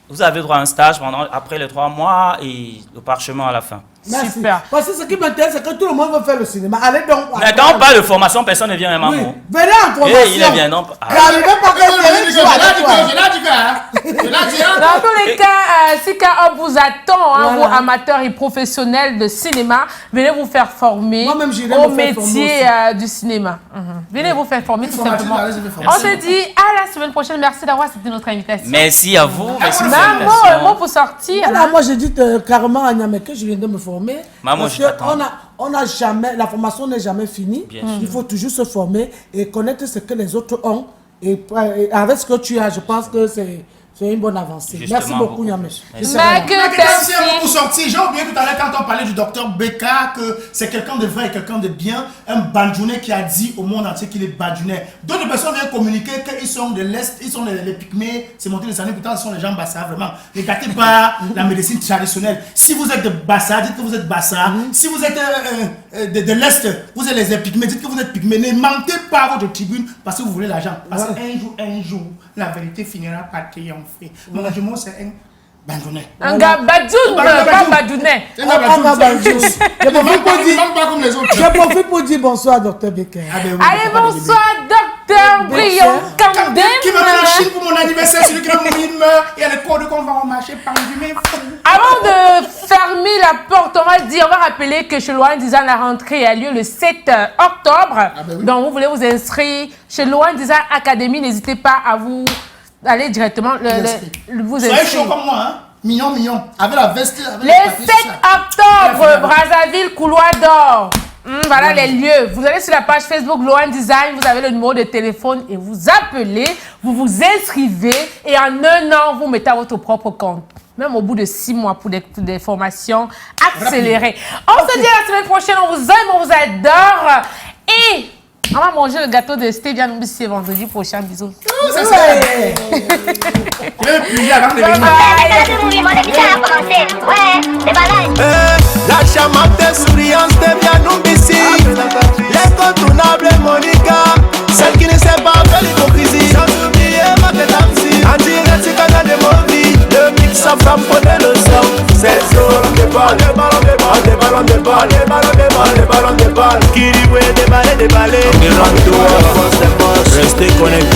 vous avez droit à un stage après les 3 mois et le parchemin à la fin. Merci. Super. Parce que ce qui m'intéresse, c'est que tout le monde veut faire le cinéma. Allez donc. Mais quand on parle de formation, personne ne vient même à moi. Venez en formation. Il est bien, non? N'arrivez pas que dans tous les cas, CKOP vous attend, vous amateurs et professionnels de cinéma. Venez vous faire former au métier du cinéma. Venez vous faire former tout simplement. On se dit à la semaine prochaine. Merci d'avoir accepté notre invitation. Merci à vous. Merci un mot pour sortir. Voilà, moi je dis carrément à Niamey que je viens de me former. Maman, parce on a jamais, la formation n'est jamais finie. Il faut toujours se former et connaître ce que les autres ont. Et avec ce que tu as, je pense que c'est une bonne avancée. Justement, merci beaucoup, Niamey. Merci pour sortir. J'ai oublié tout à l'heure quand on parlait du docteur Beka que c'est quelqu'un de vrai et quelqu'un de bien. Un Bandjounais qui a dit au monde entier qu'il est Bandjounais. D'autres personnes viennent communiquer qu'ils sont de l'Est, ils sont les pygmées, c'est monté les années, pourtant ce sont les gens Bassa, vraiment. Ne gâtez pas la médecine traditionnelle. Si vous êtes de Bassa, dites que vous êtes Bassa. Si vous êtes de l'Est, vous êtes les pygmées, dites que vous êtes pygmées. Ne mentez pas à votre tribune parce que vous voulez l'argent. Parce qu'un jour, la vérité finira par triompher. Mon jumeau, c'est un Bandjounais. Un gars Badjoun, pas Badjounais. Je profite pour dire bonsoir, docteur Becker. Allez, bonsoir, docteur Brion Kandem. Qui me met la Chine pour mon anniversaire, celui qui va mourir meurt. Il y a les codes qu'on va au marché par du. Avant de fermer la porte, on va rappeler que chez Loan Design, la rentrée a lieu le 7 octobre. Donc, vous voulez vous inscrire chez Loan Design Academy, n'hésitez pas à vous aller directement vous inscrire. Soyez chaud comme moi, hein? Mignon. Avec la veste. Le 7 octobre, Brazzaville, Couloir d'Or. Voilà les lieux. Vous allez sur la page Facebook Loan Design, vous avez le numéro de téléphone et vous appelez, vous vous inscrivez et en 1 an, vous mettez à votre propre compte. Même au bout de 6 mois pour des formations accélérées. On se dit à la semaine prochaine, on vous aime, on vous adore et on va manger le gâteau de Stevia Numbisi vendredi prochain. Bisous. C'est ça. La charmante souriante Stevia Numbisi, l'incontournable Monica, celle qui ne sait pas faire l'hypocrisie. Sans oublier Maketamsi, en direct sur Canal de Movi, le mix of femme prenait le son. C'est le ballon de balle, des ballons de balle, qui dit ouais, des balles. Restez connectés.